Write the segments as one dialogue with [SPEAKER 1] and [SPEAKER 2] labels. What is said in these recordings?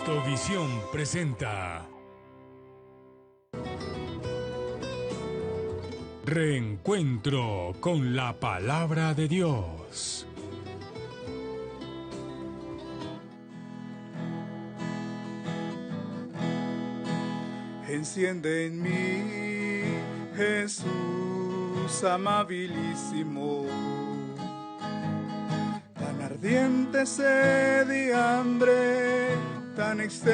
[SPEAKER 1] Octovisión presenta Reencuentro con la Palabra de Dios.
[SPEAKER 2] Enciende en mí, Jesús amabilísimo, tan ardiente sed y hambre, tan extensa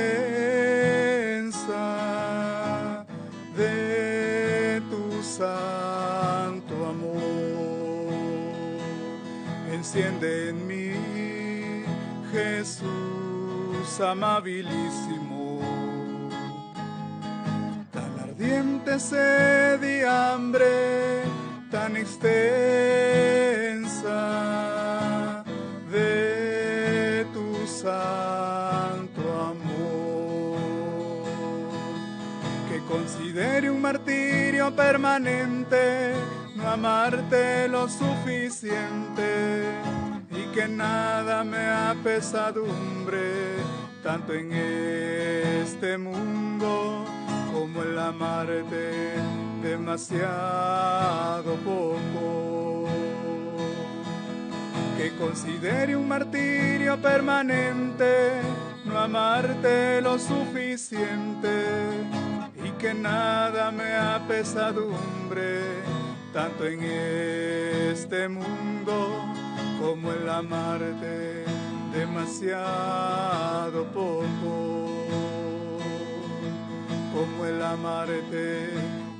[SPEAKER 2] de tu santo amor. Enciende en mí, Jesús amabilísimo, ardiente sed y hambre tan extensa de tu santo amor, que considere un martirio permanente no amarte lo suficiente y que nada me apesadumbre tanto en este mundo como el amarte demasiado poco, que considere un martirio permanente no amarte lo suficiente y que nada me apesadumbre tanto en este mundo como el amarte demasiado poco, como el amarte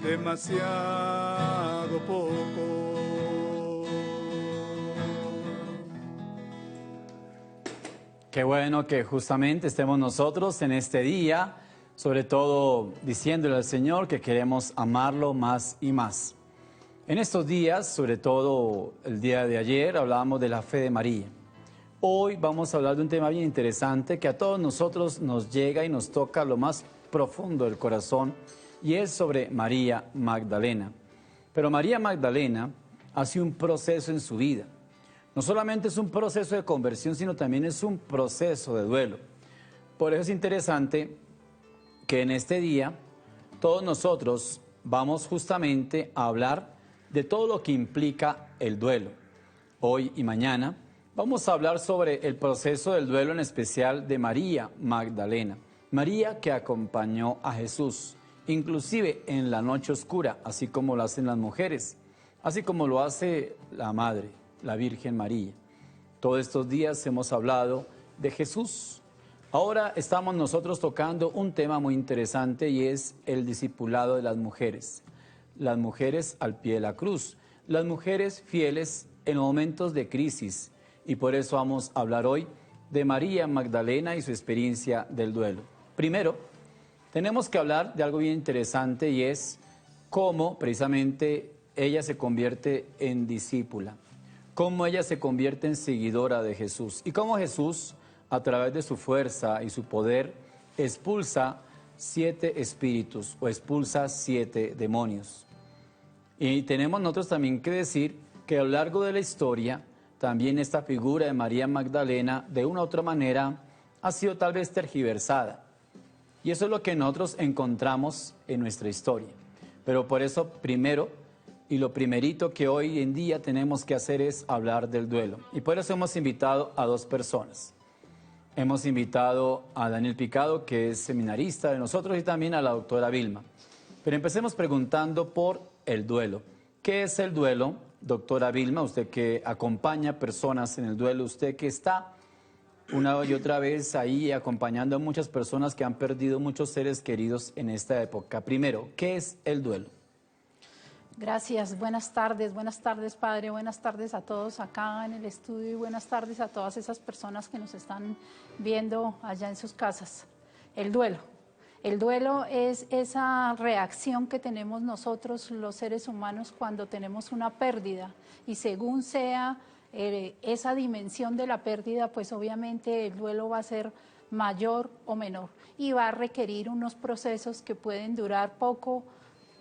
[SPEAKER 2] demasiado poco.
[SPEAKER 3] Qué bueno que justamente estemos nosotros en este día, sobre todo diciéndole al Señor que queremos amarlo más y más. En estos días, sobre todo el día de ayer, hablábamos de la fe de María. Hoy vamos a hablar de un tema bien interesante que a todos nosotros nos llega y nos toca lo más profundo del corazón, y es sobre María Magdalena. Pero María Magdalena hace un proceso en su vida. No solamente es un proceso de conversión, sino también es un proceso de duelo. Por eso es interesante que en este día todos nosotros vamos justamente a hablar de todo lo que implica el duelo. Hoy y mañana vamos a hablar sobre el proceso del duelo, en especial de María Magdalena. María que acompañó a Jesús, inclusive en la noche oscura, así como lo hacen las mujeres, así como lo hace la Madre, la Virgen María. Todos estos días hemos hablado de Jesús. Ahora estamos nosotros tocando un tema muy interesante y es el discipulado de las mujeres al pie de la cruz, las mujeres fieles en momentos de crisis, y por eso vamos a hablar hoy de María Magdalena y su experiencia del duelo. Primero, tenemos que hablar de algo bien interesante y es cómo precisamente ella se convierte en discípula, cómo ella se convierte en seguidora de Jesús y cómo Jesús, a través de su fuerza y su poder, expulsa 7 espíritus o expulsa 7 demonios. Y tenemos nosotros también que decir que a lo largo de la historia, también esta figura de María Magdalena, de una u otra manera, ha sido tal vez tergiversada. Y eso es lo que nosotros encontramos en nuestra historia. Pero por eso primero, y lo primerito que hoy en día tenemos que hacer es hablar del duelo. Y por eso hemos invitado a 2 personas. Hemos invitado a Daniel Picado, que es seminarista de nosotros, y también a la doctora Vilma. Pero empecemos preguntando por el duelo. ¿Qué es el duelo, doctora Vilma? Usted que acompaña personas en el duelo, usted que está una y otra vez ahí acompañando a muchas personas que han perdido muchos seres queridos en esta época. Primero, ¿qué es el duelo?
[SPEAKER 4] Gracias, buenas tardes Padre, buenas tardes a todos acá en el estudio y buenas tardes a todas esas personas que nos están viendo allá en sus casas. El duelo es esa reacción que tenemos nosotros los seres humanos cuando tenemos una pérdida, y según sea esa dimensión de la pérdida, pues obviamente el duelo va a ser mayor o menor y va a requerir unos procesos que pueden durar poco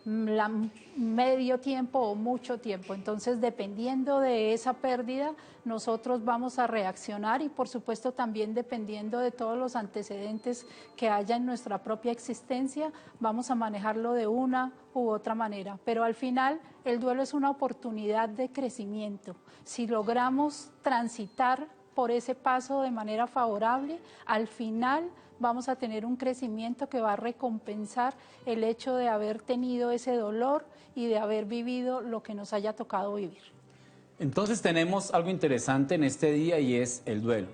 [SPEAKER 4] medio tiempo o mucho tiempo. Entonces, dependiendo de esa pérdida, nosotros vamos a reaccionar y por supuesto también dependiendo de todos los antecedentes que haya en nuestra propia existencia, vamos a manejarlo de una u otra manera. Pero al final, el duelo es una oportunidad de crecimiento. Si logramos transitar por ese paso de manera favorable, al final vamos a tener un crecimiento que va a recompensar el hecho de haber tenido ese dolor y de haber vivido lo que nos haya tocado vivir.
[SPEAKER 3] Entonces tenemos algo interesante en este día y es el duelo.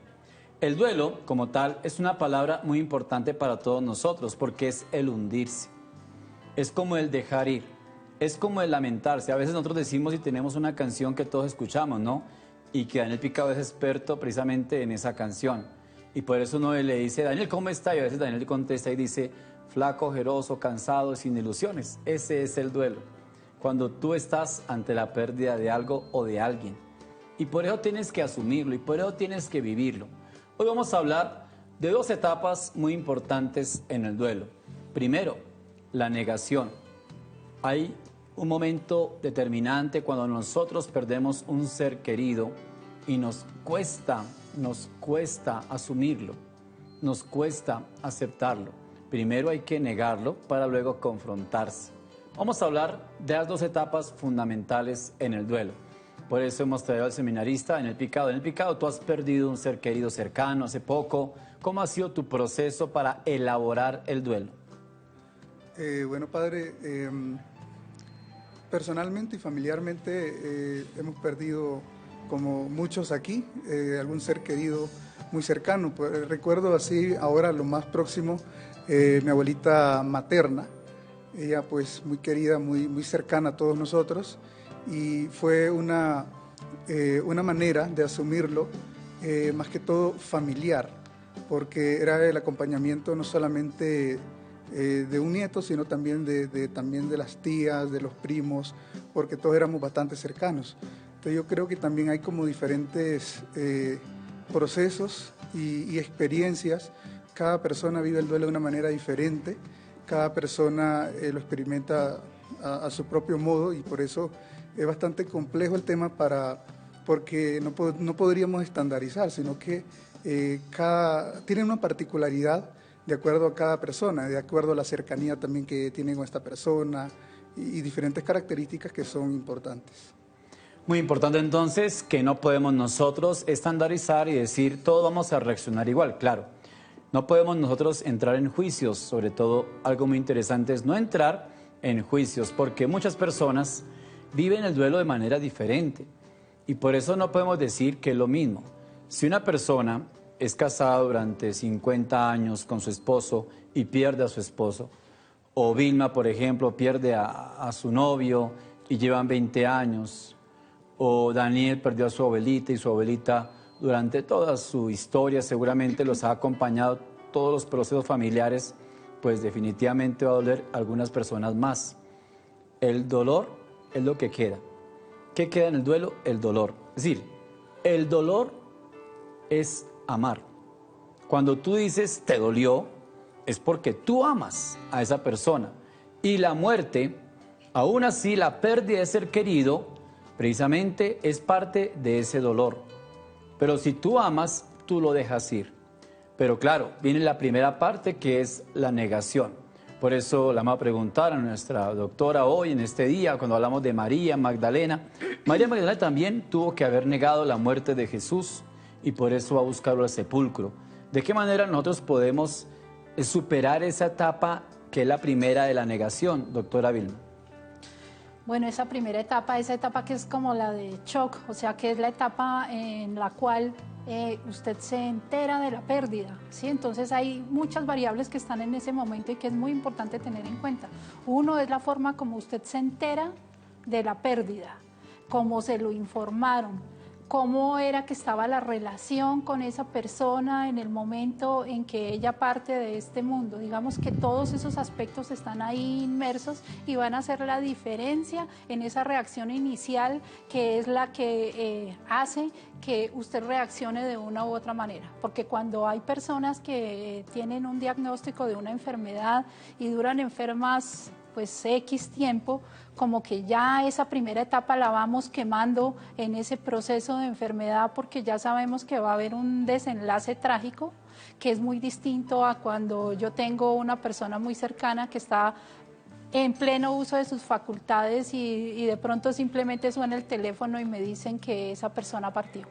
[SPEAKER 3] El duelo, como tal, es una palabra muy importante para todos nosotros porque es el hundirse. Es como el dejar ir, es como el lamentarse. A veces nosotros decimos y tenemos una canción que todos escuchamos, ¿no? Y que Daniel Picado es experto precisamente en esa canción. Y por eso uno le dice, Daniel, ¿cómo está? Y a veces Daniel contesta y dice, flaco, ojeroso, cansado, sin ilusiones. Ese es el duelo. Cuando tú estás ante la pérdida de algo o de alguien. Y por eso tienes que asumirlo y por eso tienes que vivirlo. Hoy vamos a hablar de dos etapas muy importantes en el duelo. Primero, la negación. Hay un momento determinante cuando nosotros perdemos un ser querido y nos cuesta asumirlo, nos cuesta aceptarlo. Primero hay que negarlo para luego confrontarse. Vamos a hablar de las dos etapas fundamentales en el duelo. Por eso hemos traído al seminarista Daniel Picado. Daniel Picado, tú has perdido un ser querido cercano hace poco. ¿Cómo ha sido tu proceso para elaborar el duelo?
[SPEAKER 2] Bueno, padre, personalmente y familiarmente hemos perdido, como muchos aquí, algún ser querido muy cercano. Pues, recuerdo así, ahora lo más próximo, mi abuelita materna. Ella pues muy querida, muy cercana a todos nosotros, y fue una manera de asumirlo, más que todo familiar, porque era el acompañamiento no solamente de un nieto, sino también de las tías, de los primos, porque todos éramos bastante cercanos. Entonces yo creo que también hay como diferentes procesos y experiencias. Cada persona vive el duelo de una manera diferente. Cada persona lo experimenta a su propio modo y por eso es bastante complejo el tema porque no podríamos estandarizar, sino que tiene una particularidad de acuerdo a cada persona, de acuerdo a la cercanía también que tiene con esta persona y diferentes características que son importantes.
[SPEAKER 3] Muy importante entonces que no podemos nosotros estandarizar y decir todos vamos a reaccionar igual, claro. No podemos nosotros entrar en juicios, sobre todo algo muy interesante es no entrar en juicios, porque muchas personas viven el duelo de manera diferente y por eso no podemos decir que es lo mismo. Si una persona es casada durante 50 años con su esposo y pierde a su esposo, o Vilma, por ejemplo, pierde a su novio y llevan 20 años, o Daniel perdió a su abuelita y su abuelita durante toda su historia seguramente los ha acompañado todos los procesos familiares, pues definitivamente va a doler a algunas personas más. El dolor es lo que queda. ¿Qué queda en el duelo? El dolor. Es decir, el dolor es amar. Cuando tú dices te dolió, es porque tú amas a esa persona. Y la muerte, aún así la pérdida de ser querido, precisamente es parte de ese dolor. Pero si tú amas, tú lo dejas ir. Pero claro, viene la primera parte que es la negación. Por eso la vamos a preguntar a nuestra doctora hoy, en este día, cuando hablamos de María Magdalena. María Magdalena también tuvo que haber negado la muerte de Jesús y por eso va a buscarlo al sepulcro. ¿De qué manera nosotros podemos superar esa etapa que es la primera de la negación, doctora Vilma?
[SPEAKER 4] Bueno, esa etapa que es como la de shock, o sea, que es la etapa en la cual usted se entera de la pérdida, ¿sí? Entonces hay muchas variables que están en ese momento y que es muy importante tener en cuenta. Uno es la forma como usted se entera de la pérdida, cómo se lo informaron, cómo era que estaba la relación con esa persona en el momento en que ella parte de este mundo. Digamos que todos esos aspectos están ahí inmersos y van a hacer la diferencia en esa reacción inicial que es la que hace que usted reaccione de una u otra manera. Porque cuando hay personas que tienen un diagnóstico de una enfermedad y duran enfermas pues X tiempo, como que ya esa primera etapa la vamos quemando en ese proceso de enfermedad, porque ya sabemos que va a haber un desenlace trágico, que es muy distinto a cuando yo tengo una persona muy cercana que está en pleno uso de sus facultades y de pronto simplemente suena el teléfono y me dicen que esa persona partió.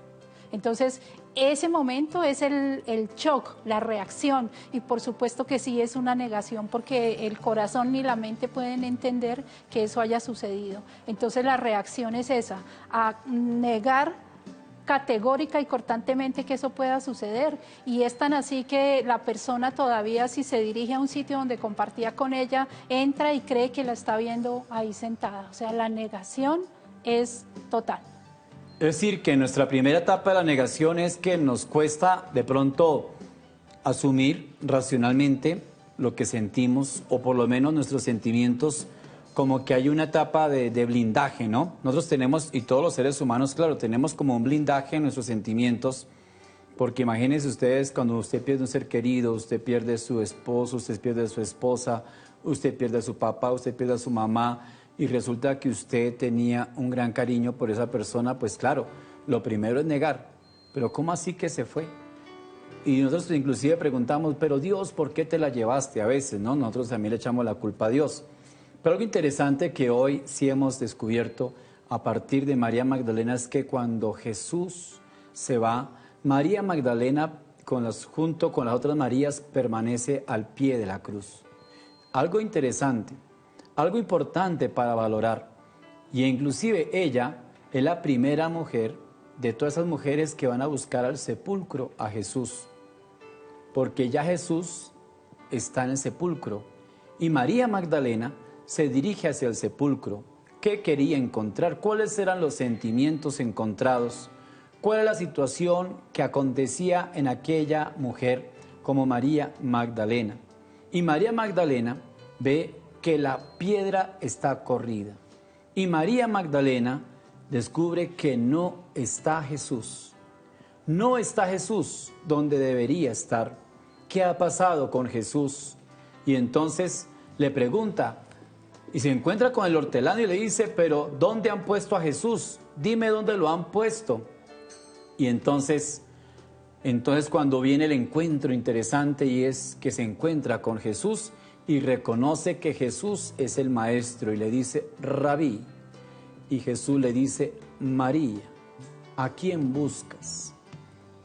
[SPEAKER 4] Entonces, ese momento es el shock, la reacción, y por supuesto que sí es una negación, porque el corazón ni la mente pueden entender que eso haya sucedido. Entonces, la reacción es esa, a negar categórica y cortantemente que eso pueda suceder, y es tan así que la persona todavía, si se dirige a un sitio donde compartía con ella, entra y cree que la está viendo ahí sentada. O sea, la negación es total.
[SPEAKER 3] Es decir, que nuestra primera etapa de la negación es que nos cuesta de pronto asumir racionalmente lo que sentimos, o por lo menos nuestros sentimientos, como que hay una etapa de blindaje, ¿no? Nosotros tenemos, y todos los seres humanos, claro, tenemos como un blindaje en nuestros sentimientos, porque imagínense ustedes cuando usted pierde un ser querido, usted pierde a su esposo, usted pierde a su esposa, usted pierde a su papá, usted pierde a su mamá, y resulta que usted tenía un gran cariño por esa persona, pues claro, lo primero es negar, pero ¿cómo así que se fue? Y nosotros inclusive preguntamos, pero Dios, ¿por qué te la llevaste? A veces, ¿no? Nosotros también le echamos la culpa a Dios. Pero algo interesante que hoy sí hemos descubierto a partir de María Magdalena es que cuando Jesús se va, María Magdalena junto con las otras Marías permanece al pie de la cruz. Algo interesante, algo importante para valorar. Y inclusive ella es la primera mujer de todas esas mujeres que van a buscar al sepulcro a Jesús. Porque ya Jesús está en el sepulcro. Y María Magdalena se dirige hacia el sepulcro. ¿Qué quería encontrar? ¿Cuáles eran los sentimientos encontrados? ¿Cuál era la situación que acontecía en aquella mujer como María Magdalena? Y María Magdalena ve que la piedra está corrida. Y María Magdalena descubre que no está Jesús. No está Jesús donde debería estar. ¿Qué ha pasado con Jesús? Y entonces le pregunta, y se encuentra con el hortelano y le dice, pero ¿dónde han puesto a Jesús? Dime dónde lo han puesto. Y entonces cuando viene el encuentro interesante, y es que se encuentra con Jesús y reconoce que Jesús es el maestro y le dice, Rabí. Y Jesús le dice, María. ¿A quién buscas?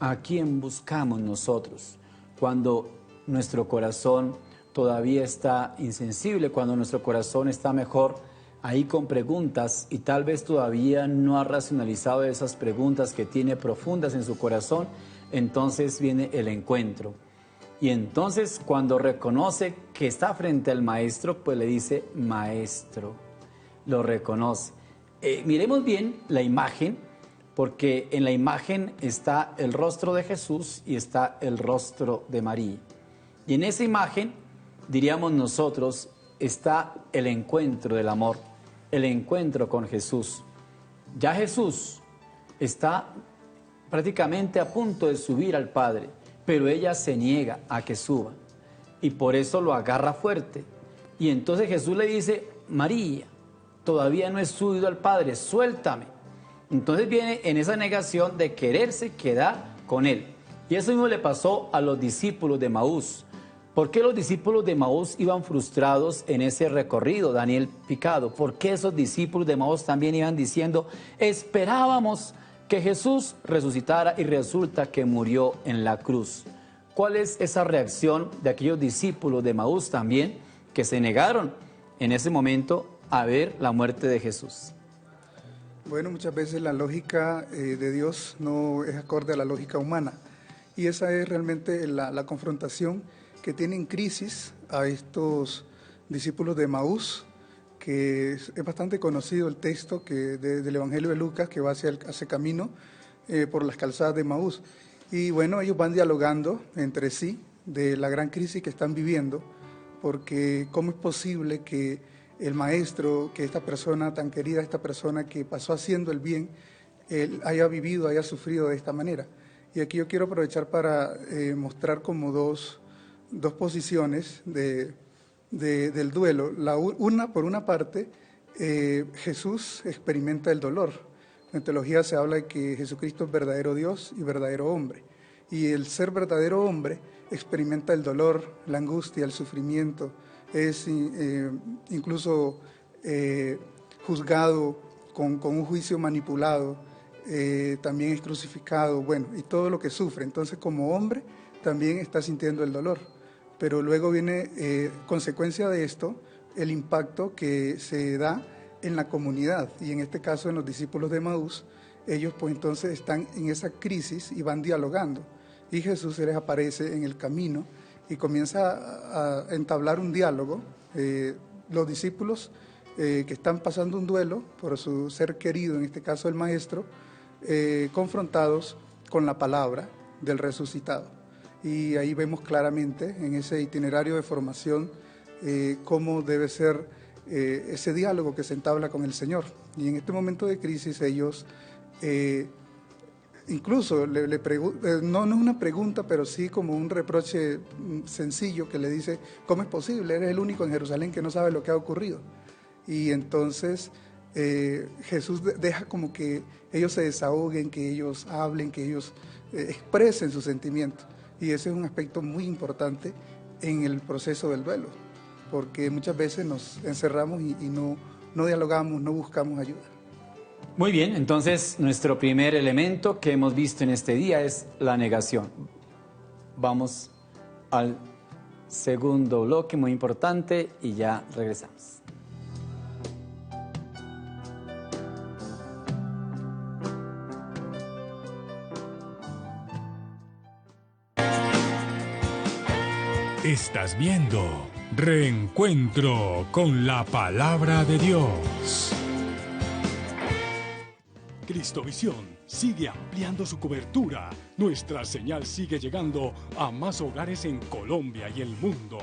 [SPEAKER 3] ¿A quién buscamos nosotros? Cuando nuestro corazón todavía está insensible, cuando nuestro corazón está mejor ahí con preguntas y tal vez todavía no ha racionalizado esas preguntas que tiene profundas en su corazón, entonces viene el encuentro. Y entonces cuando reconoce que está frente al maestro, pues le dice maestro, lo reconoce. Miremos bien la imagen, porque en la imagen está el rostro de Jesús y está el rostro de María. Y en esa imagen, diríamos nosotros, está el encuentro del amor, el encuentro con Jesús. Ya Jesús está prácticamente a punto de subir al Padre, pero ella se niega a que suba y por eso lo agarra fuerte. Y entonces Jesús le dice, María, todavía no he subido al Padre, suéltame. Entonces viene en esa negación de quererse quedar con él. Y eso mismo le pasó a los discípulos de Maús. ¿Por qué los discípulos de Maús iban frustrados en ese recorrido, Daniel Picado? ¿Por qué esos discípulos de Maús también iban diciendo, esperábamos que Jesús resucitara y resulta que murió en la cruz? ¿Cuál es esa reacción de aquellos discípulos de Maús también que se negaron en ese momento a ver la muerte de Jesús?
[SPEAKER 2] Bueno, muchas veces la lógica de Dios no es acorde a la lógica humana, y esa es realmente la confrontación que tienen crisis a estos discípulos de Maús, que es bastante conocido el texto del Evangelio de Lucas, que va hacia camino por las calzadas de Maús. Y bueno, ellos van dialogando entre sí de la gran crisis que están viviendo, porque cómo es posible que el maestro, que esta persona tan querida, esta persona que pasó haciendo el bien, él haya vivido, haya sufrido de esta manera. Y aquí yo quiero aprovechar para mostrar como dos posiciones de del duelo. Por una parte, Jesús experimenta el dolor. En teología se habla de que Jesucristo es verdadero Dios y verdadero hombre. Y el ser verdadero hombre experimenta el dolor, la angustia, el sufrimiento, es incluso juzgado con un juicio manipulado, también es crucificado, bueno, y todo lo que sufre. Entonces, como hombre, también está sintiendo el dolor. Pero luego viene, consecuencia de esto, el impacto que se da en la comunidad, y en este caso en los discípulos de Emaús. Ellos pues entonces están en esa crisis y van dialogando, y Jesús se les aparece en el camino y comienza a entablar un diálogo. Los discípulos que están pasando un duelo por su ser querido, en este caso el Maestro, confrontados con la palabra del resucitado. Y ahí vemos claramente en ese itinerario de formación cómo debe ser ese diálogo que se entabla con el Señor. Y en este momento de crisis ellos incluso no es una pregunta, pero sí como un reproche sencillo que le dice: ¿cómo es posible? Eres el único en Jerusalén que no sabe lo que ha ocurrido. Y entonces Jesús deja como que ellos se desahoguen, que ellos hablen, que ellos expresen sus sentimientos. Y ese es un aspecto muy importante en el proceso del duelo, porque muchas veces nos encerramos y no dialogamos, no buscamos ayuda.
[SPEAKER 3] Muy bien, entonces nuestro primer elemento que hemos visto en este día es la negación. Vamos al segundo bloque muy importante y ya regresamos.
[SPEAKER 1] Estás viendo Reencuentro con la Palabra de Dios. Cristovisión sigue ampliando su cobertura. Nuestra señal sigue llegando a más hogares en Colombia y el mundo.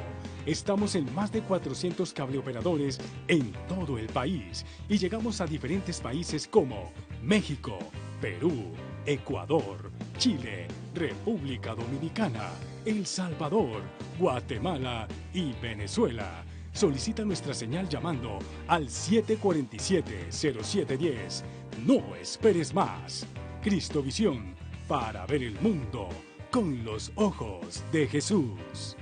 [SPEAKER 1] Estamos en más de 400 cableoperadores en todo el país y llegamos a diferentes países como México, Perú, Ecuador, Chile, República Dominicana, El Salvador, Guatemala y Venezuela. Solicita nuestra señal llamando al 747-0710. No esperes más. Cristovisión, para ver el mundo con los ojos de Jesús.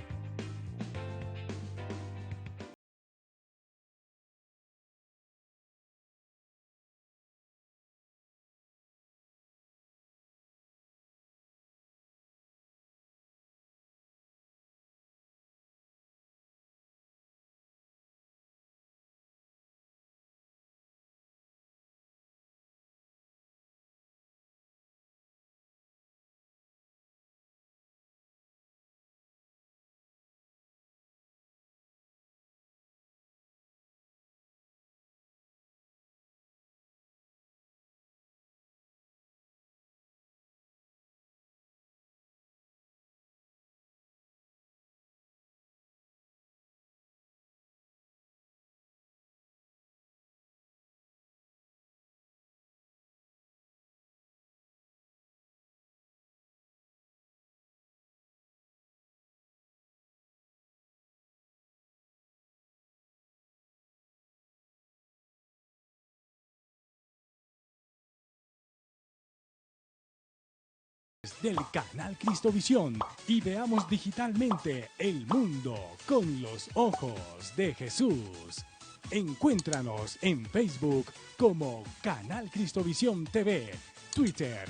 [SPEAKER 1] Del canal Cristovisión y veamos digitalmente el mundo con los ojos de Jesús. Encuéntranos en Facebook como Canal Cristovisión TV, Twitter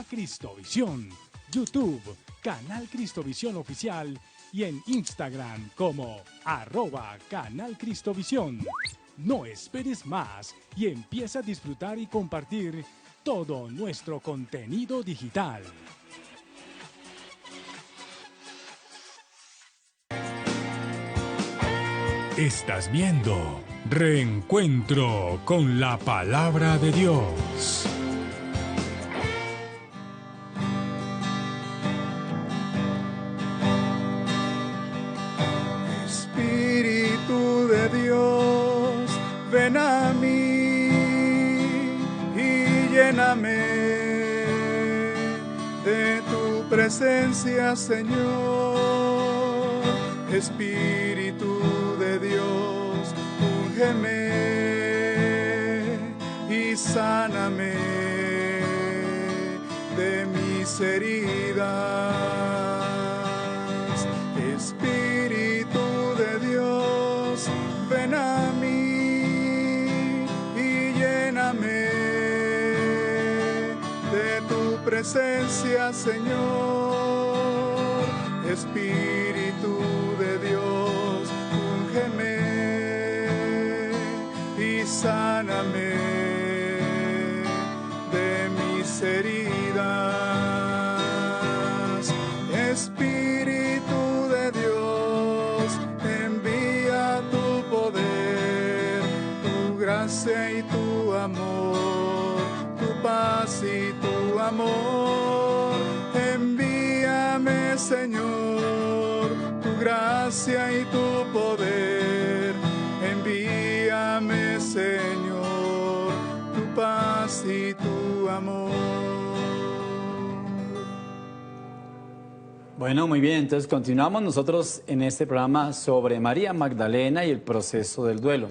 [SPEAKER 1] @Cristovisión, YouTube Canal Cristovisión Oficial y en Instagram como @Canal Cristovisión. No esperes más y empieza a disfrutar y compartir todo nuestro contenido digital. Estás viendo Reencuentro con la Palabra de Dios.
[SPEAKER 2] Espíritu de Dios, ven a mí y lléname de tu presencia, Señor. Espíritu úngeme y sáname de mis heridas. Espíritu de Dios, ven a mí y lléname de tu presencia, Señor. Espíritu de Dios, úngeme y sáname de mis heridas. Espíritu de Dios, envía tu poder, tu gracia y tu amor, tu paz y tu amor. Envíame, Señor, tu gracia y tu poder. Envíame, Señor, tu paz y tu amor.
[SPEAKER 3] Bueno, muy bien, entonces continuamos nosotros en este programa sobre María Magdalena y el proceso del duelo.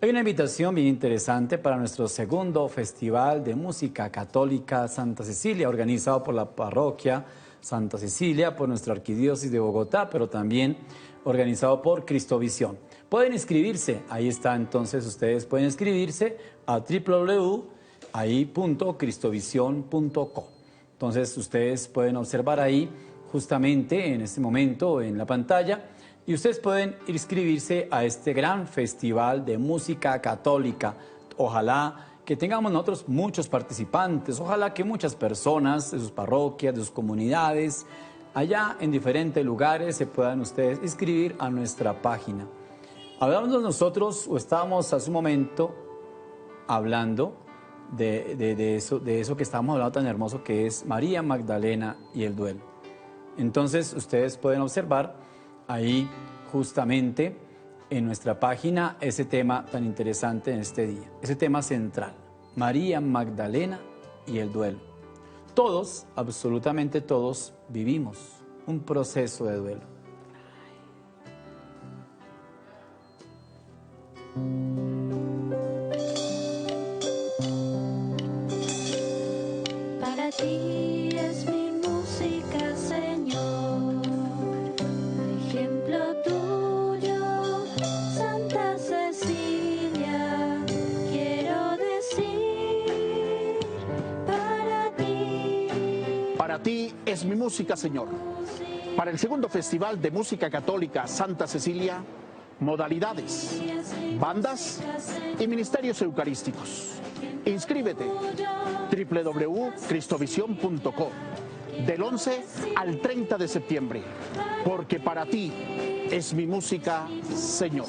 [SPEAKER 3] Hay una invitación bien interesante para nuestro segundo Festival de Música Católica Santa Cecilia, organizado por la parroquia Santa Cecilia, por nuestra arquidiócesis de Bogotá, pero también organizado por Cristovisión. Pueden inscribirse, ahí está, entonces ustedes pueden inscribirse a www.cristovision.co. Entonces ustedes pueden observar ahí justamente en este momento en la pantalla y ustedes pueden inscribirse a este gran festival de música católica. Ojalá que tengamos nosotros muchos participantes, ojalá que muchas personas de sus parroquias, de sus comunidades, allá en diferentes lugares se puedan ustedes inscribir a nuestra página. Hablamos nosotros, o estábamos hace un momento hablando de eso que estábamos hablando tan hermoso que es María Magdalena y el duelo. Entonces ustedes pueden observar ahí justamente en nuestra página ese tema tan interesante en este día, ese tema central, María Magdalena y el duelo. Todos, absolutamente todos, vivimos un proceso de duelo.
[SPEAKER 5] Para ti es mi música, Señor, ejemplo tuyo, Santa Cecilia, quiero decir, para ti.
[SPEAKER 6] Para ti es mi música, Señor. Para el segundo Festival de Música Católica Santa Cecilia, modalidades, bandas y ministerios eucarísticos. Inscríbete www.cristovision.co del 11 al 30 de septiembre, porque para ti es mi música, Señor.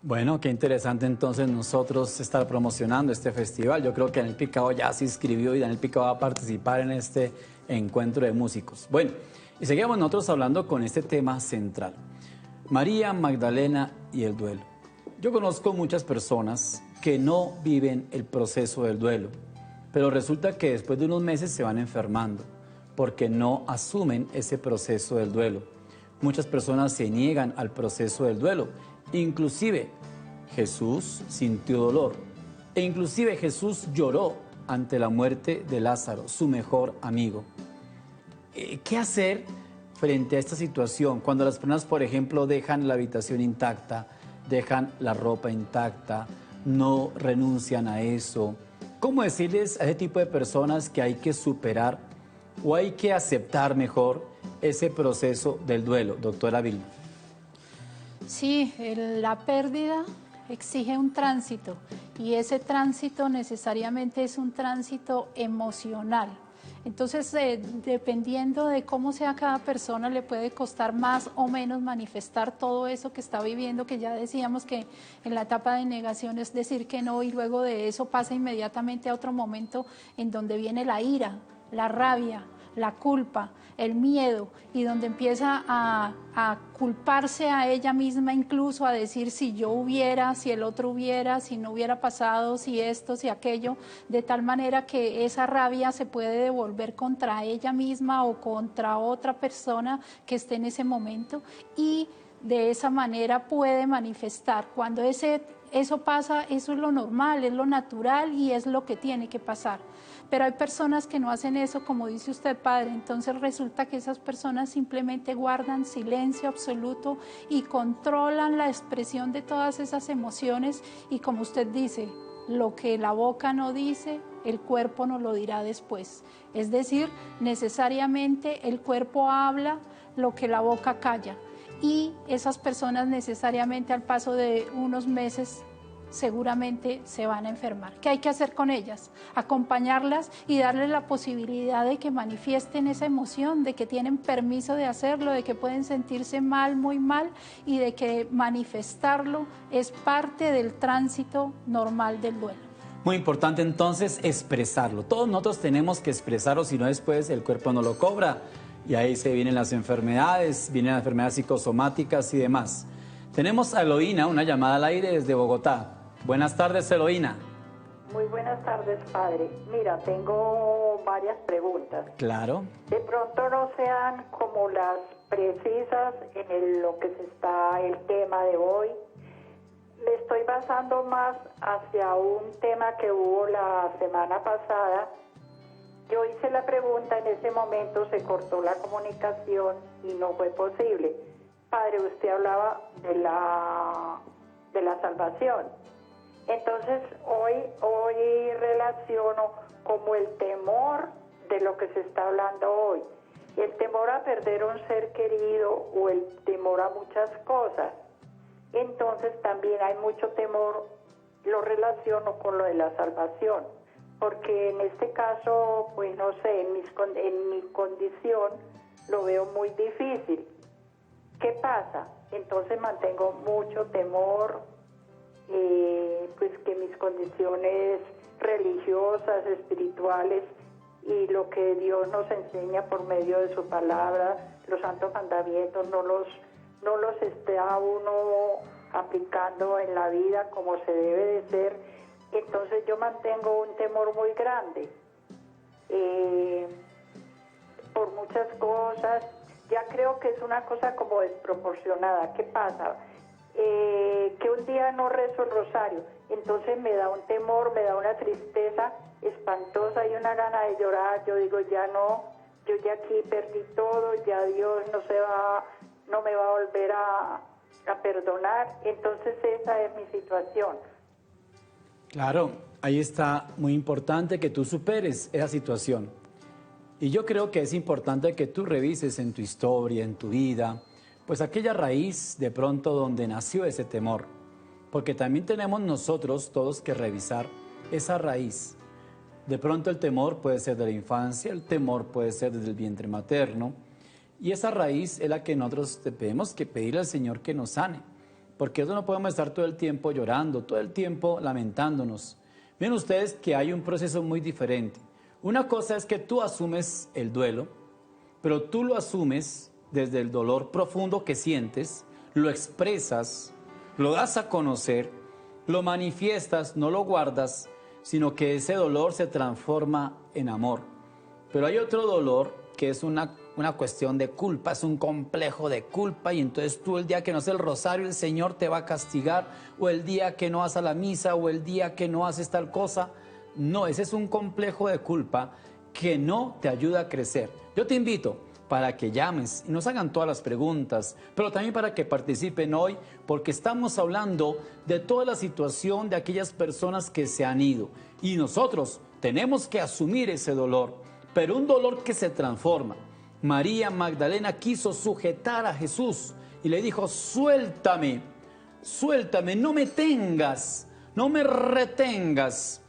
[SPEAKER 3] Bueno, qué interesante entonces nosotros estar promocionando este festival. Yo creo que Daniel Picao ya se inscribió y Daniel Picao va a participar en este encuentro de músicos. Bueno, y seguimos nosotros hablando con este tema central, María Magdalena y el duelo. Yo conozco muchas personas que no viven el proceso del duelo, pero resulta que después de unos meses se van enfermando porque no asumen ese proceso del duelo. Muchas personas se niegan al proceso del duelo. Inclusive Jesús sintió dolor e inclusive Jesús lloró ante la muerte de Lázaro, su mejor amigo. ¿Qué hacer frente a esta situación cuando las personas, por ejemplo, dejan la habitación intacta, dejan la ropa intacta, no renuncian a eso? ¿Cómo decirles a ese tipo de personas que hay que superar o hay que aceptar mejor ese proceso del duelo, doctora Vilma?
[SPEAKER 4] Sí, la pérdida exige un tránsito y ese tránsito necesariamente es un tránsito emocional. Entonces, dependiendo de cómo sea cada persona, le puede costar más o menos manifestar todo eso que está viviendo, que ya decíamos que en la etapa de negación es decir que no y luego de eso pasa inmediatamente a otro momento en donde viene la ira, la rabia, la culpa, el miedo, y donde empieza a culparse a ella misma, incluso a decir si yo hubiera, si el otro hubiera, si no hubiera pasado, si esto, si aquello, de tal manera que esa rabia se puede devolver contra ella misma o contra otra persona que esté en ese momento, y de esa manera puede manifestar. Cuando eso pasa, eso es lo normal, es lo natural y es lo que tiene que pasar. Pero hay personas que no hacen eso, como dice usted, padre. Entonces resulta que esas personas simplemente guardan silencio absoluto y controlan la expresión de todas esas emociones, y como usted dice, lo que la boca no dice, el cuerpo no lo dirá después. Es decir, necesariamente el cuerpo habla lo que la boca calla, y esas personas necesariamente al paso de unos meses seguramente se van a enfermar. ¿Qué hay que hacer con ellas? Acompañarlas y darles la posibilidad de que manifiesten esa emoción, de que tienen permiso de hacerlo, de que pueden sentirse mal, muy mal, y de que manifestarlo es parte del tránsito normal del duelo.
[SPEAKER 3] Muy importante entonces expresarlo. Todos nosotros tenemos que expresarlo, si no después el cuerpo no lo cobra. Y ahí se vienen las enfermedades psicosomáticas y demás. Tenemos a Eloína, una llamada al aire desde Bogotá. Buenas tardes, Eloína.
[SPEAKER 7] Muy buenas tardes, padre. Mira, tengo varias preguntas.
[SPEAKER 3] Claro.
[SPEAKER 7] De pronto no sean como las precisas en lo que está el tema de hoy. Me estoy basando más hacia un tema que hubo la semana pasada. Yo hice la pregunta, en ese momento se cortó la comunicación y no fue posible. Padre, usted hablaba de la salvación. Entonces, hoy relaciono como el temor de lo que se está hablando hoy. El temor a perder un ser querido o el temor a muchas cosas. Entonces, también hay mucho temor, lo relaciono con lo de la salvación. Porque en este caso, pues no sé, en mi condición lo veo muy difícil. ¿Qué pasa? Entonces mantengo mucho temor, pues que mis condiciones religiosas, espirituales y lo que Dios nos enseña por medio de su palabra, los santos mandamientos, no los está uno aplicando en la vida como se debe de ser. Entonces yo mantengo un temor muy grande por muchas cosas. Ya creo que es una cosa como desproporcionada. ¿Qué pasa? Que un día no rezo el rosario, entonces me da un temor, me da una tristeza espantosa y una gana de llorar. Yo digo, ya no, yo ya aquí perdí todo, ya Dios no me va a volver a perdonar. Entonces esa es mi situación.
[SPEAKER 3] Claro, ahí está muy importante que tú superes esa situación. Y yo creo que es importante que tú revises en tu historia, en tu vida, pues aquella raíz de pronto donde nació ese temor. Porque también tenemos nosotros todos que revisar esa raíz. De pronto el temor puede ser de la infancia, el temor puede ser desde el vientre materno. Y esa raíz es la que nosotros tenemos que pedirle al Señor que nos sane. Porque eso no podemos estar todo el tiempo llorando, todo el tiempo lamentándonos. Miren ustedes que hay un proceso muy diferente. Una cosa es que tú asumes el duelo, pero tú lo asumes desde el dolor profundo que sientes, lo expresas, lo das a conocer, lo manifiestas, no lo guardas, sino que ese dolor se transforma en amor. Pero hay otro dolor que es una cuestión de culpa, es un complejo de culpa, y entonces tú el día que no haces el rosario el Señor te va a castigar, o el día que no vas a la misa, o el día que no haces tal cosa. No, ese es un complejo de culpa que no te ayuda a crecer. Yo te invito para que llames y nos hagan todas las preguntas, pero también para que participen hoy, porque estamos hablando de toda la situación de aquellas personas que se han ido, y nosotros tenemos que asumir ese dolor, pero un dolor que se transforma. María Magdalena quiso sujetar a Jesús y le dijo, suéltame, suéltame, no me tengas, no me retengas,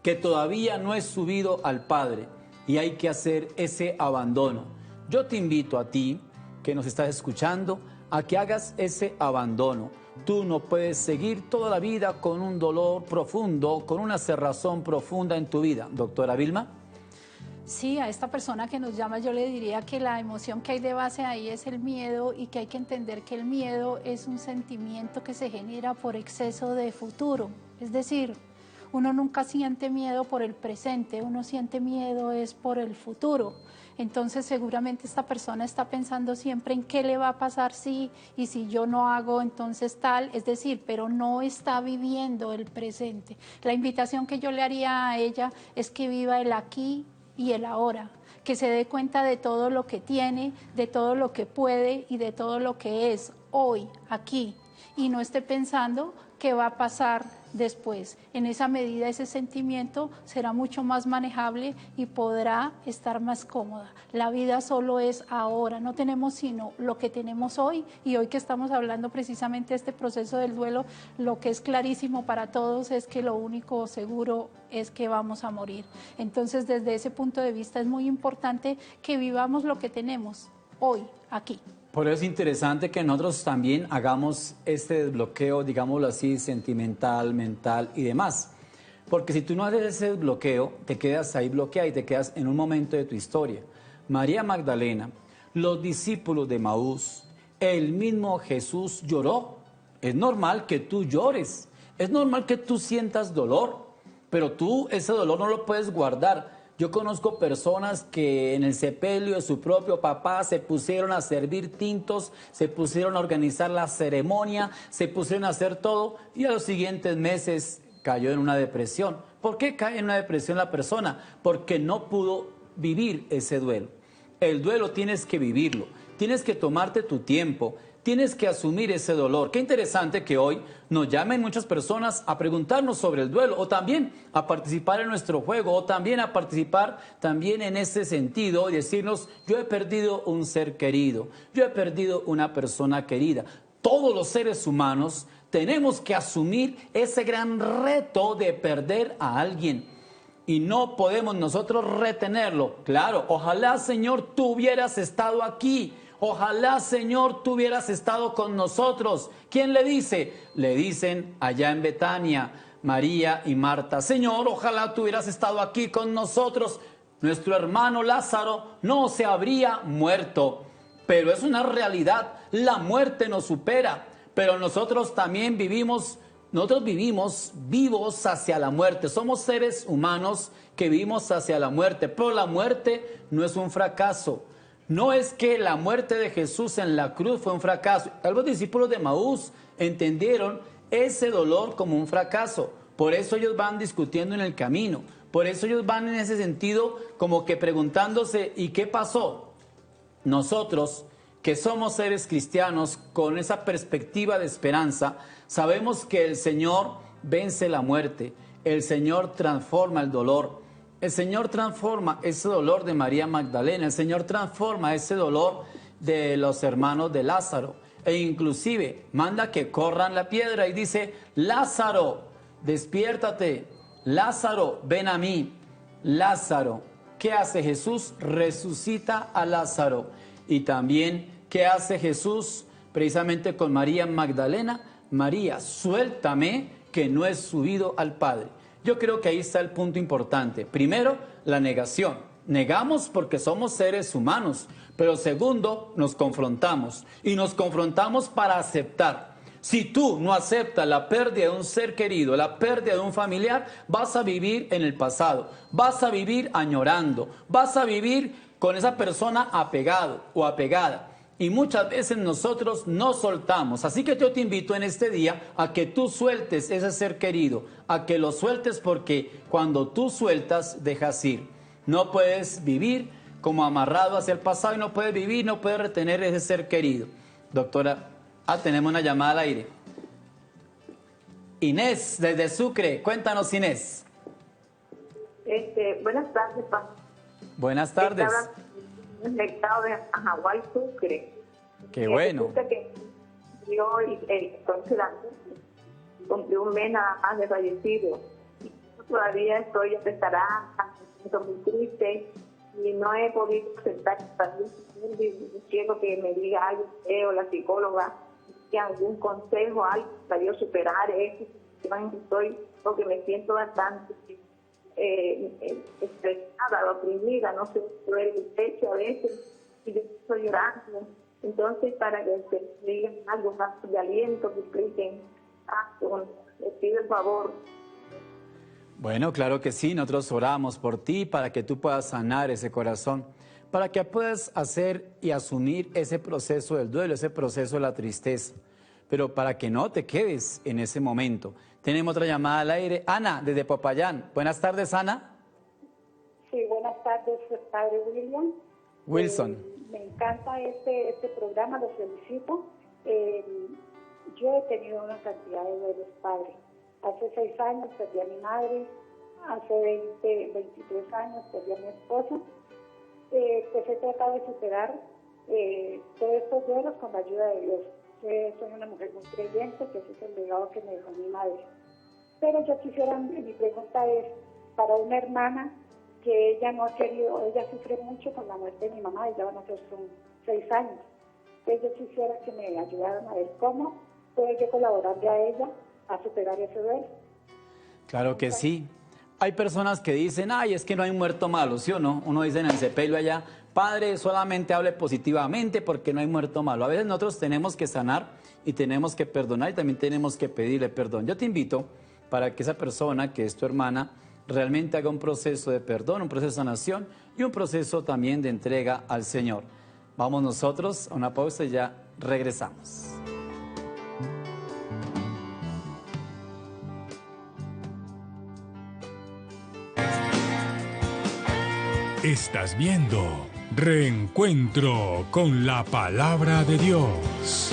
[SPEAKER 3] que todavía no he subido al Padre, y hay que hacer ese abandono. Yo te invito a ti, que nos estás escuchando, a que hagas ese abandono. Tú no puedes seguir toda la vida con un dolor profundo, con una cerrazón profunda en tu vida. Doctora Vilma.
[SPEAKER 4] Sí, a esta persona que nos llama yo le diría que la emoción que hay de base ahí es el miedo y que hay que entender que el miedo es un sentimiento que se genera por exceso de futuro. Es decir, uno nunca siente miedo por el presente, uno siente miedo es por el futuro. Entonces seguramente esta persona está pensando siempre en qué le va a pasar si y si yo no hago entonces tal, es decir, pero no está viviendo el presente. La invitación que yo le haría a ella es que viva el aquí y el ahora, que se dé cuenta de todo lo que tiene, de todo lo que puede y de todo lo que es hoy, aquí, y no esté pensando qué va a pasar después. En esa medida ese sentimiento será mucho más manejable y podrá estar más cómoda. La vida solo es ahora, no tenemos sino lo que tenemos hoy, y hoy que estamos hablando precisamente de este proceso del duelo, lo que es clarísimo para todos es que lo único seguro es que vamos a morir. Entonces desde ese punto de vista es muy importante que vivamos lo que tenemos hoy, aquí.
[SPEAKER 3] Por eso es interesante que nosotros también hagamos este desbloqueo, digámoslo así, sentimental, mental y demás. Porque si tú no haces ese desbloqueo, te quedas ahí bloqueado y te quedas en un momento de tu historia. María Magdalena, los discípulos de Maús, el mismo Jesús lloró. Es normal que tú llores, es normal que tú sientas dolor, pero tú ese dolor no lo puedes guardar. Yo conozco personas que en el sepelio de su propio papá se pusieron a servir tintos, se pusieron a organizar la ceremonia, se pusieron a hacer todo y a los siguientes meses cayó en una depresión. ¿Por qué cae en una depresión la persona? Porque no pudo vivir ese duelo. El duelo tienes que vivirlo, tienes que tomarte tu tiempo, tienes que asumir ese dolor. Qué interesante que hoy nos llamen muchas personas a preguntarnos sobre el duelo o también a participar en nuestro juego o también a participar también en ese sentido y decirnos, yo he perdido un ser querido, yo he perdido una persona querida. Todos los seres humanos tenemos que asumir ese gran reto de perder a alguien. Y no podemos nosotros retenerlo. Claro, ojalá, Señor, tú hubieras estado aquí. Ojalá, Señor, tú hubieras estado con nosotros. ¿Quién le dice? Le dicen allá en Betania, María y Marta. Señor, ojalá tú hubieras estado aquí con nosotros. Nuestro hermano Lázaro no se habría muerto. Pero es una realidad, la muerte nos supera. Pero nosotros también vivimos vivos hacia la muerte. Somos seres humanos que vivimos hacia la muerte. Pero la muerte no es un fracaso. No es que la muerte de Jesús en la cruz fue un fracaso. Los discípulos de Maús entendieron ese dolor como un fracaso. Por eso ellos van discutiendo en el camino. Por eso ellos van en ese sentido como que preguntándose, ¿y qué pasó? Nosotros, que somos seres cristianos con esa perspectiva de esperanza, sabemos que el Señor vence la muerte. El Señor transforma el dolor. El Señor transforma ese dolor de María Magdalena, el Señor transforma ese dolor de los hermanos de Lázaro e inclusive manda que corran la piedra y dice, Lázaro, despiértate, Lázaro, ven a mí. Lázaro, ¿qué hace Jesús? Resucita a Lázaro. Y también, ¿qué hace Jesús precisamente con María Magdalena? María, suéltame que no he subido al Padre. Yo creo que ahí está el punto importante. Primero, la negación. Negamos porque somos seres humanos. Pero segundo, nos confrontamos. Y nos confrontamos para aceptar. Si tú no aceptas la pérdida de un ser querido, la pérdida de un familiar, vas a vivir en el pasado. Vas a vivir añorando. Vas a vivir con esa persona apegado o apegada. Y muchas veces nosotros no soltamos. Así que yo te invito en este día a que tú sueltes ese ser querido, a que lo sueltes porque cuando tú sueltas, dejas ir. No puedes vivir como amarrado hacia el pasado y no puedes vivir, no puedes retener ese ser querido. Doctora, tenemos una llamada al aire. Inés, desde Sucre. Cuéntanos, Inés.
[SPEAKER 8] Buenas tardes, pa.
[SPEAKER 3] Buenas tardes.
[SPEAKER 8] El estado de Hawái, Sucre.
[SPEAKER 3] Qué bueno.
[SPEAKER 8] Que yo entonces cumplí un mes nada más de fallecido. Y todavía estoy empezará, estoy muy triste y no he podido aceptar también. Quiero que me diga algo, o la psicóloga, que algún consejo, algo para yo superar eso. Estoy porque me siento bastante estresada, oprimida, no sé, duele el pecho a veces y yo estoy llorando. Entonces, para que ustedes digan algo más de aliento, que expliquen algo, les pido el favor.
[SPEAKER 3] Bueno, claro que sí, nosotros oramos por ti para que tú puedas sanar ese corazón, para que puedas hacer y asumir ese proceso del duelo, ese proceso de la tristeza, pero para que no te quedes en ese momento. Tenemos otra llamada al aire. Ana, desde Popayán. Buenas tardes, Ana.
[SPEAKER 9] Sí, buenas tardes, padre William.
[SPEAKER 3] Wilson.
[SPEAKER 9] Me encanta este programa, lo felicito. Yo he tenido una cantidad de duelos, padre. Hace 6 años perdí a mi madre, hace 23 años perdí a mi esposa. Pues he tratado de superar todos estos duelos con la ayuda de Dios. Soy una mujer muy creyente, que ese es el legado que me dejó mi madre. Pero yo quisiera, mi pregunta es, para una hermana que ella no ha querido, ella sufre mucho con la muerte de mi mamá, ella van a ser 6 años. Entonces yo quisiera que me ayudaran a ver cómo puedo yo colaborarle a ella a superar ese duelo.
[SPEAKER 3] Claro que sí. Hay personas que dicen, ay, es que no hay muerto malo, ¿sí o no? Uno dice en el sepelio allá, padre, solamente hable positivamente porque no hay muerto malo. A veces nosotros tenemos que sanar y tenemos que perdonar y también tenemos que pedirle perdón. Yo te invito para que esa persona, que es tu hermana, realmente haga un proceso de perdón, un proceso de sanación y un proceso también de entrega al Señor. Vamos nosotros a una pausa y ya regresamos.
[SPEAKER 1] Estás viendo Reencuentro con la Palabra de Dios.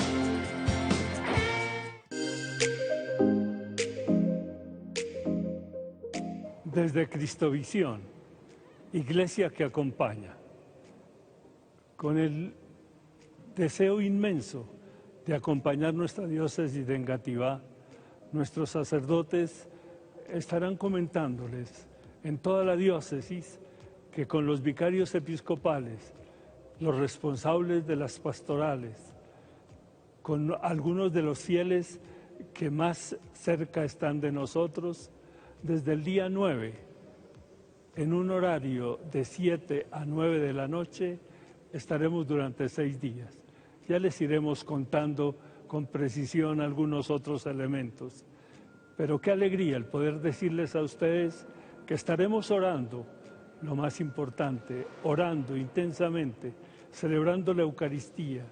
[SPEAKER 10] Desde Cristovisión, iglesia que acompaña, con el deseo inmenso de acompañar nuestra diócesis de Engativá, nuestros sacerdotes estarán comentándoles en toda la diócesis que con los vicarios episcopales, los responsables de las pastorales, con algunos de los fieles que más cerca están de nosotros, desde el día 9, en un horario de 7 a 9 de la noche, estaremos durante 6 días. Ya les iremos contando con precisión algunos otros elementos. Pero qué alegría el poder decirles a ustedes que estaremos orando, lo más importante, orando intensamente, celebrando la Eucaristía,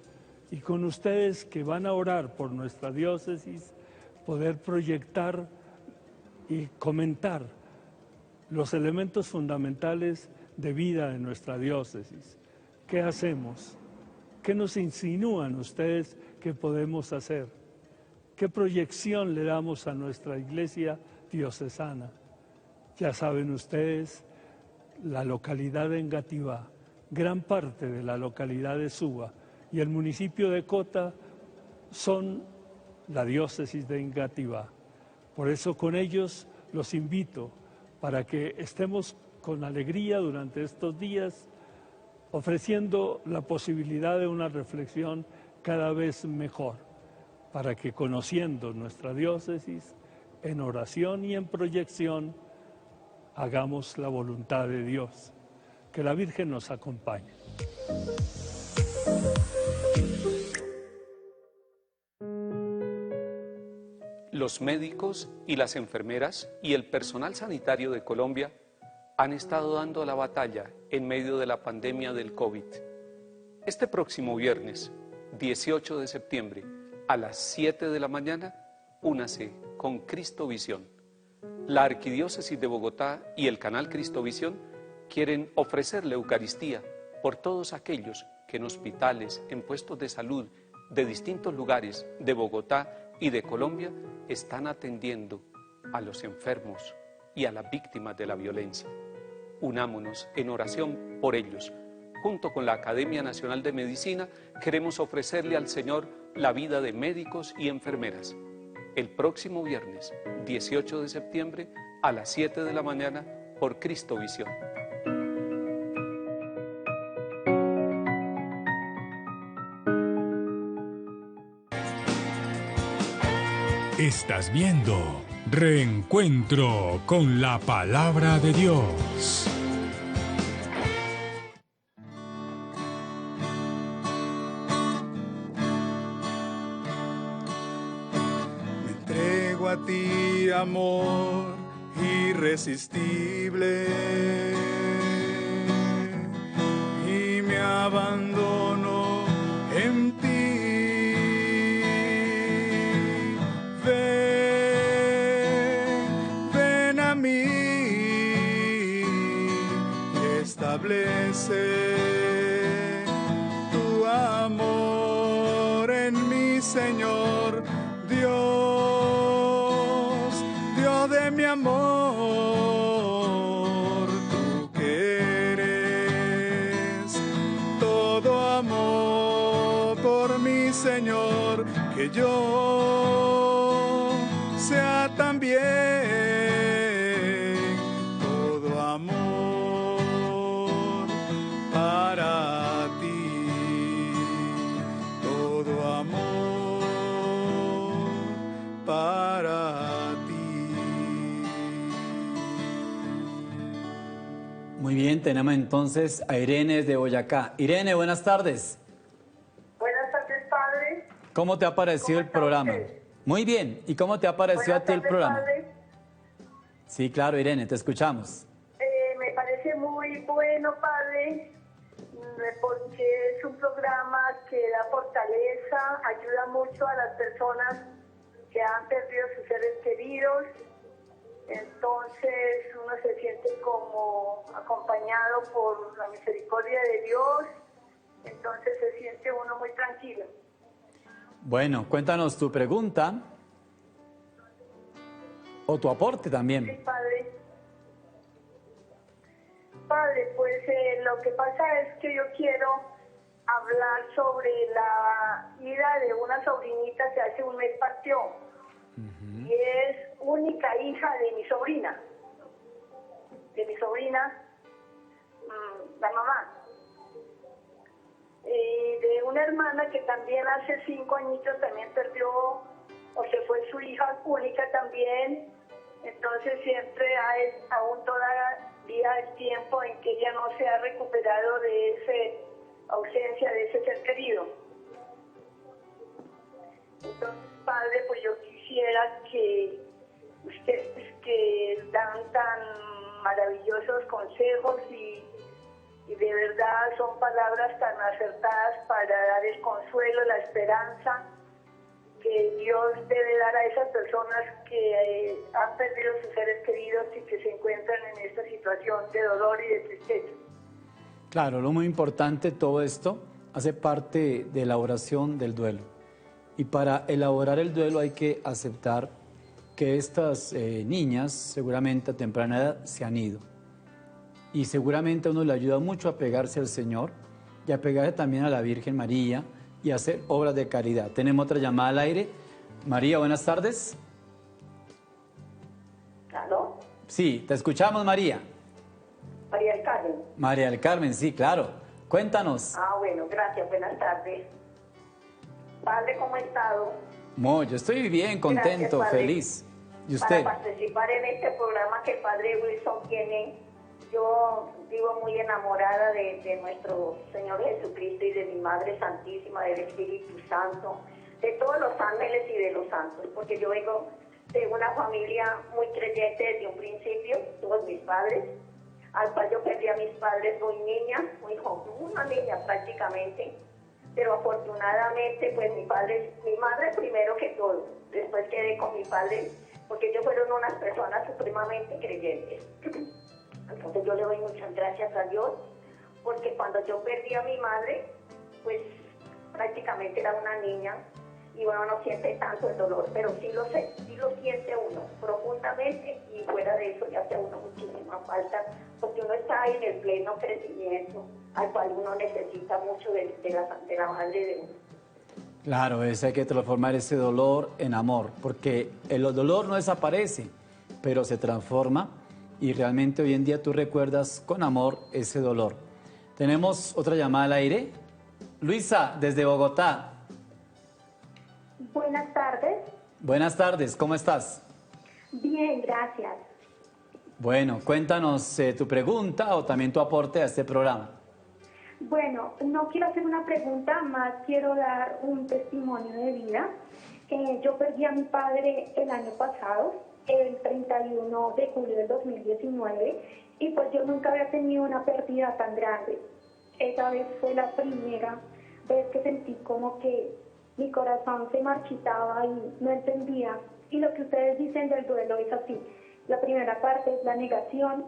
[SPEAKER 10] y con ustedes que van a orar por nuestra diócesis, poder proyectar y comentar los elementos fundamentales de vida de nuestra diócesis. ¿Qué hacemos? ¿Qué nos insinúan ustedes que podemos hacer? ¿Qué proyección le damos a nuestra iglesia diocesana? Ya saben ustedes, la localidad de Engativá, gran parte de la localidad de Suba y el municipio de Cota son la diócesis de Engativá. Por eso con ellos los invito para que estemos con alegría durante estos días ofreciendo la posibilidad de una reflexión cada vez mejor, para que conociendo nuestra diócesis, en oración y en proyección, hagamos la voluntad de Dios. Que la Virgen nos acompañe.
[SPEAKER 11] Los médicos y las enfermeras y el personal sanitario de Colombia han estado dando la batalla en medio de la pandemia del COVID. Este próximo viernes, 18 de septiembre, a las 7 de la mañana, únase con Cristovisión. La Arquidiócesis de Bogotá y el canal Cristovisión quieren ofrecerle Eucaristía por todos aquellos que en hospitales, en puestos de salud de distintos lugares de Bogotá y de Colombia están atendiendo a los enfermos y a las víctimas de la violencia. Unámonos en oración por ellos. Junto con la Academia Nacional de Medicina queremos ofrecerle al Señor la vida de médicos y enfermeras. El próximo viernes, 18 de septiembre, a las 7 de la mañana, por Cristovisión.
[SPEAKER 1] Estás Estás viendo Reencuentro con la Palabra de Dios.
[SPEAKER 2] Me entrego a ti, amor irresistible, y me abandono en ti. Ven a mí y establece tu amor en mi Señor Dios, Dios de mi amor, tú que eres todo amor por mi Señor, que yo sea también todo amor para ti, todo amor para ti.
[SPEAKER 3] Muy bien, tenemos entonces a Irene de Boyacá. Irene, buenas tardes.
[SPEAKER 12] Buenas tardes, padre.
[SPEAKER 3] ¿Cómo te ha parecido el programa?
[SPEAKER 12] Usted?
[SPEAKER 3] Muy bien. ¿Y cómo te ha parecido a ti el programa?
[SPEAKER 12] Padre.
[SPEAKER 3] Sí, claro, Irene, te escuchamos.
[SPEAKER 12] Me parece muy bueno, padre, porque es un programa que da fortaleza, ayuda mucho a las personas que han perdido sus seres queridos. Entonces uno se siente como acompañado por la misericordia de Dios. Entonces se siente uno muy tranquilo.
[SPEAKER 3] Bueno, cuéntanos tu pregunta o tu aporte también.
[SPEAKER 12] Sí, padre. Padre, pues lo que pasa es que yo quiero hablar sobre la vida de una sobrinita que hace un mes partió. Y es única hija de mi sobrina. La mamá. Y de una hermana que también hace 5 añitos también perdió, o se fue su hija única también. Entonces siempre hay aún todavía el tiempo en que ella no se ha recuperado de esa ausencia de ese ser querido. Entonces, padre, pues yo quisiera que ustedes que dan tan maravillosos consejos y de verdad son palabras tan acertadas para dar el consuelo, la esperanza que Dios debe dar a esas personas que han perdido sus seres queridos y que se encuentran en esta situación de dolor y de tristeza.
[SPEAKER 3] Claro, lo muy importante de todo esto hace parte de la oración del duelo. Y para elaborar el duelo hay que aceptar que estas niñas seguramente a temprana edad se han ido. Y seguramente a uno le ayuda mucho a pegarse al Señor y a pegarse también a la Virgen María y a hacer obras de caridad. Tenemos otra llamada al aire. María, buenas tardes.
[SPEAKER 12] ¿Aló?
[SPEAKER 3] Sí, te escuchamos, María.
[SPEAKER 12] María del Carmen.
[SPEAKER 3] María del Carmen, sí, claro. Cuéntanos.
[SPEAKER 12] Bueno, gracias, buenas tardes. Padre, ¿cómo ha estado?
[SPEAKER 3] Yo estoy bien, contento,
[SPEAKER 12] Gracias,
[SPEAKER 3] feliz. ¿Y usted?
[SPEAKER 12] Para participar en este programa que el Padre Wilson tiene, yo vivo muy enamorada de nuestro Señor Jesucristo y de mi Madre Santísima, del Espíritu Santo, de todos los ángeles y de los santos, porque yo vengo de una familia muy creyente desde un principio, todos mis padres, al cual yo perdí a mis padres muy niña, muy joven, una niña prácticamente, pero afortunadamente pues mi madre primero que todo, después quedé con mi padre, porque ellos fueron unas personas supremamente creyentes. Entonces yo le doy muchas gracias a Dios, porque cuando yo perdí a mi madre, pues prácticamente era una niña, y uno no siente tanto el dolor, pero sí lo siente uno profundamente, y fuera de eso le hace a uno muchísima falta, porque uno está ahí en el pleno crecimiento, al cual uno necesita mucho de la madre de uno.
[SPEAKER 3] Claro, hay que transformar ese dolor en amor, porque el dolor no desaparece, pero se transforma, y realmente hoy en día tú recuerdas con amor ese dolor. Tenemos otra llamada al aire. Luisa, desde Bogotá.
[SPEAKER 13] Buenas tardes.
[SPEAKER 3] Buenas tardes, ¿cómo estás?
[SPEAKER 13] Bien, gracias.
[SPEAKER 3] Bueno, cuéntanos tu pregunta o también tu aporte a este programa.
[SPEAKER 13] Bueno, no quiero hacer una pregunta, más quiero dar un testimonio de vida. Yo perdí a mi padre el año pasado, el 31 de julio del 2019, y pues yo nunca había tenido una pérdida tan grande. Esa vez fue la primera vez que sentí como que mi corazón se marchitaba y no entendía. Y lo que ustedes dicen del duelo es así. La primera parte es la negación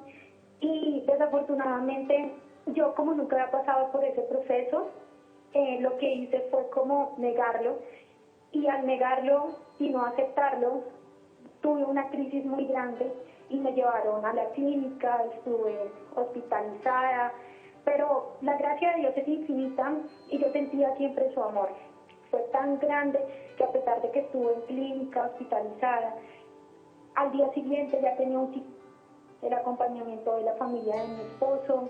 [SPEAKER 13] y desafortunadamente yo como nunca había pasado por ese proceso, lo que hice fue como negarlo, y al negarlo y no aceptarlo tuve una crisis muy grande y me llevaron a la clínica, estuve hospitalizada, pero la gracia de Dios es infinita y yo sentía siempre su amor. Fue tan grande que a pesar de que estuve en clínica, hospitalizada, al día siguiente ya tenía el acompañamiento de la familia de mi esposo,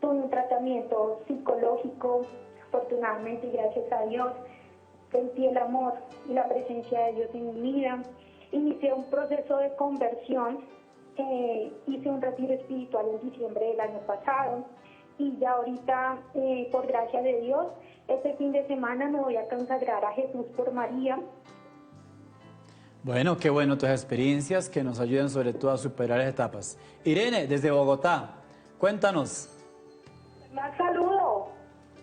[SPEAKER 13] tuve un tratamiento psicológico, afortunadamente y gracias a Dios, sentí el amor y la presencia de Dios en mi vida, inicié un proceso de conversión, hice un retiro espiritual en diciembre del año pasado y ya ahorita, por gracia de Dios, este fin de semana me voy a consagrar a Jesús por María.
[SPEAKER 3] Bueno, qué bueno tus experiencias que nos ayudan sobre todo a superar las etapas. Irene, desde Bogotá, cuéntanos.
[SPEAKER 14] Más saludo.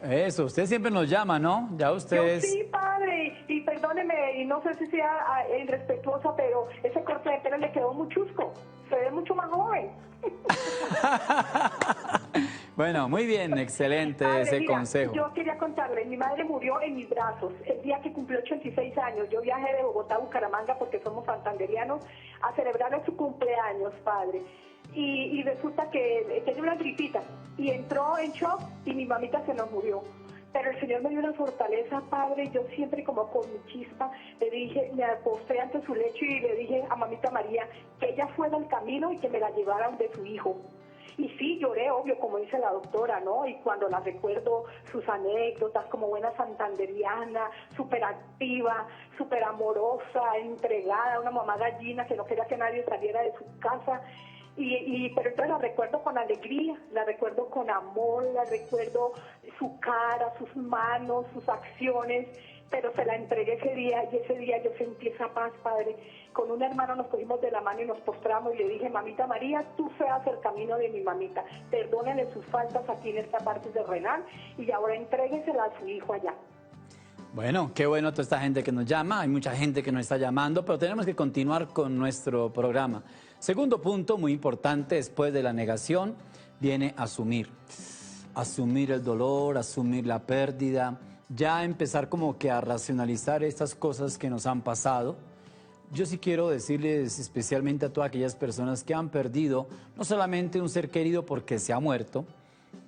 [SPEAKER 3] Eso, usted siempre nos llama, ¿no? Ya ustedes...
[SPEAKER 14] Yo sí, padre, y perdóneme, y no sé si sea irrespetuosa, pero ese corte de pelo le quedó muy chusco. Se ve mucho más joven.
[SPEAKER 3] Bueno, muy bien, excelente
[SPEAKER 14] Padre,
[SPEAKER 3] ese
[SPEAKER 14] mira,
[SPEAKER 3] consejo.
[SPEAKER 14] Yo quería contarle, mi madre murió en mis brazos el día que cumplió 86 años. Yo viajé de Bogotá a Bucaramanga porque somos santanderianos a celebrarle su cumpleaños, padre. Y resulta que tenía una gripita y entró en shock y mi mamita se nos murió. Pero el Señor me dio una fortaleza, padre. Yo siempre como con mi chispa le dije, me acosté ante su lecho y le dije a mamita María que ella fuera al camino y que me la llevara donde su hijo. Y sí, lloré, obvio, como dice la doctora, ¿no? Y cuando la recuerdo, sus anécdotas como buena santanderiana, súper activa, súper amorosa, entregada, una mamá gallina que no quería que nadie saliera de su casa. Pero entonces la recuerdo con alegría, la recuerdo con amor, la recuerdo su cara, sus manos, sus acciones, pero se la entregué ese día y ese día yo sentí esa paz, padre. Con un hermano nos cogimos de la mano y nos postramos y le dije, mamita María, tú seas el camino de mi mamita, perdónenle sus faltas aquí en esta parte de Renal y ahora entréguesela a su hijo allá.
[SPEAKER 3] Bueno, qué bueno toda esta gente que nos llama, hay mucha gente que nos está llamando, pero tenemos que continuar con nuestro programa. Segundo punto, muy importante, después de la negación, viene asumir. Asumir el dolor, asumir la pérdida, ya empezar como que a racionalizar estas cosas que nos han pasado. Yo sí quiero decirles especialmente a todas aquellas personas que han perdido no solamente un ser querido porque se ha muerto,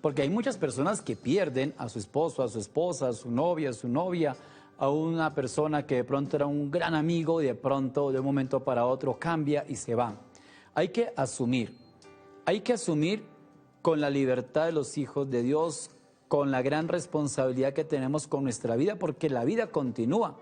[SPEAKER 3] porque hay muchas personas que pierden a su esposo, a su esposa, a su novia, a una persona que de pronto era un gran amigo y de pronto de un momento para otro cambia y se va. Hay que asumir con la libertad de los hijos de Dios, con la gran responsabilidad que tenemos con nuestra vida, porque la vida continúa.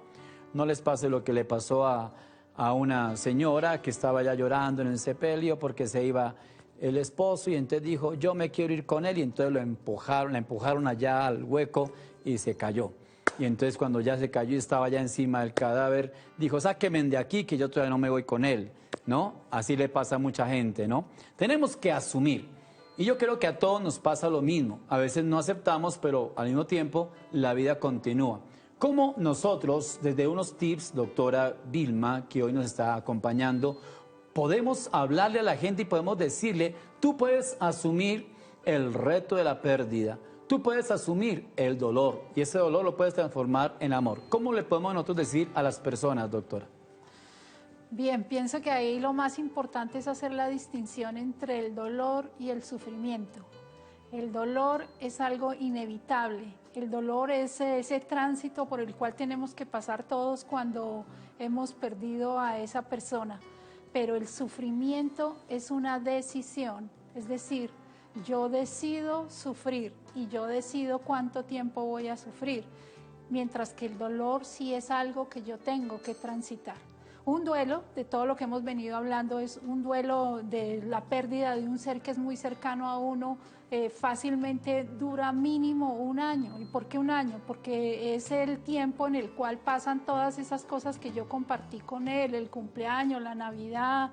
[SPEAKER 3] No les pase lo que le pasó a una señora que estaba ya llorando en el sepelio porque se iba el esposo y entonces dijo, yo me quiero ir con él, y entonces la empujaron allá al hueco y se cayó. Y entonces cuando ya se cayó y estaba ya encima del cadáver, dijo, sáquenme de aquí que yo todavía no me voy con él, ¿no? Así le pasa a mucha gente, ¿no? Tenemos que asumir. Y yo creo que a todos nos pasa lo mismo. A veces no aceptamos, pero al mismo tiempo la vida continúa. ¿Cómo nosotros, desde unos tips, doctora Vilma, que hoy nos está acompañando, podemos hablarle a la gente y podemos decirle, tú puedes asumir el reto de la pérdida, tú puedes asumir el dolor y ese dolor lo puedes transformar en amor? ¿Cómo le podemos nosotros decir a las personas, doctora?
[SPEAKER 4] Bien, pienso que ahí lo más importante es hacer la distinción entre el dolor y el sufrimiento. El dolor es algo inevitable, el dolor es ese tránsito por el cual tenemos que pasar todos cuando hemos perdido a esa persona, pero el sufrimiento es una decisión, es decir, yo decido sufrir y yo decido cuánto tiempo voy a sufrir, mientras que el dolor sí es algo que yo tengo que transitar. Un duelo, de todo lo que hemos venido hablando, es un duelo de la pérdida de un ser que es muy cercano a uno, fácilmente dura mínimo un año. ¿Y por qué un año? Porque es el tiempo en el cual pasan todas esas cosas que yo compartí con él, el cumpleaños, la Navidad,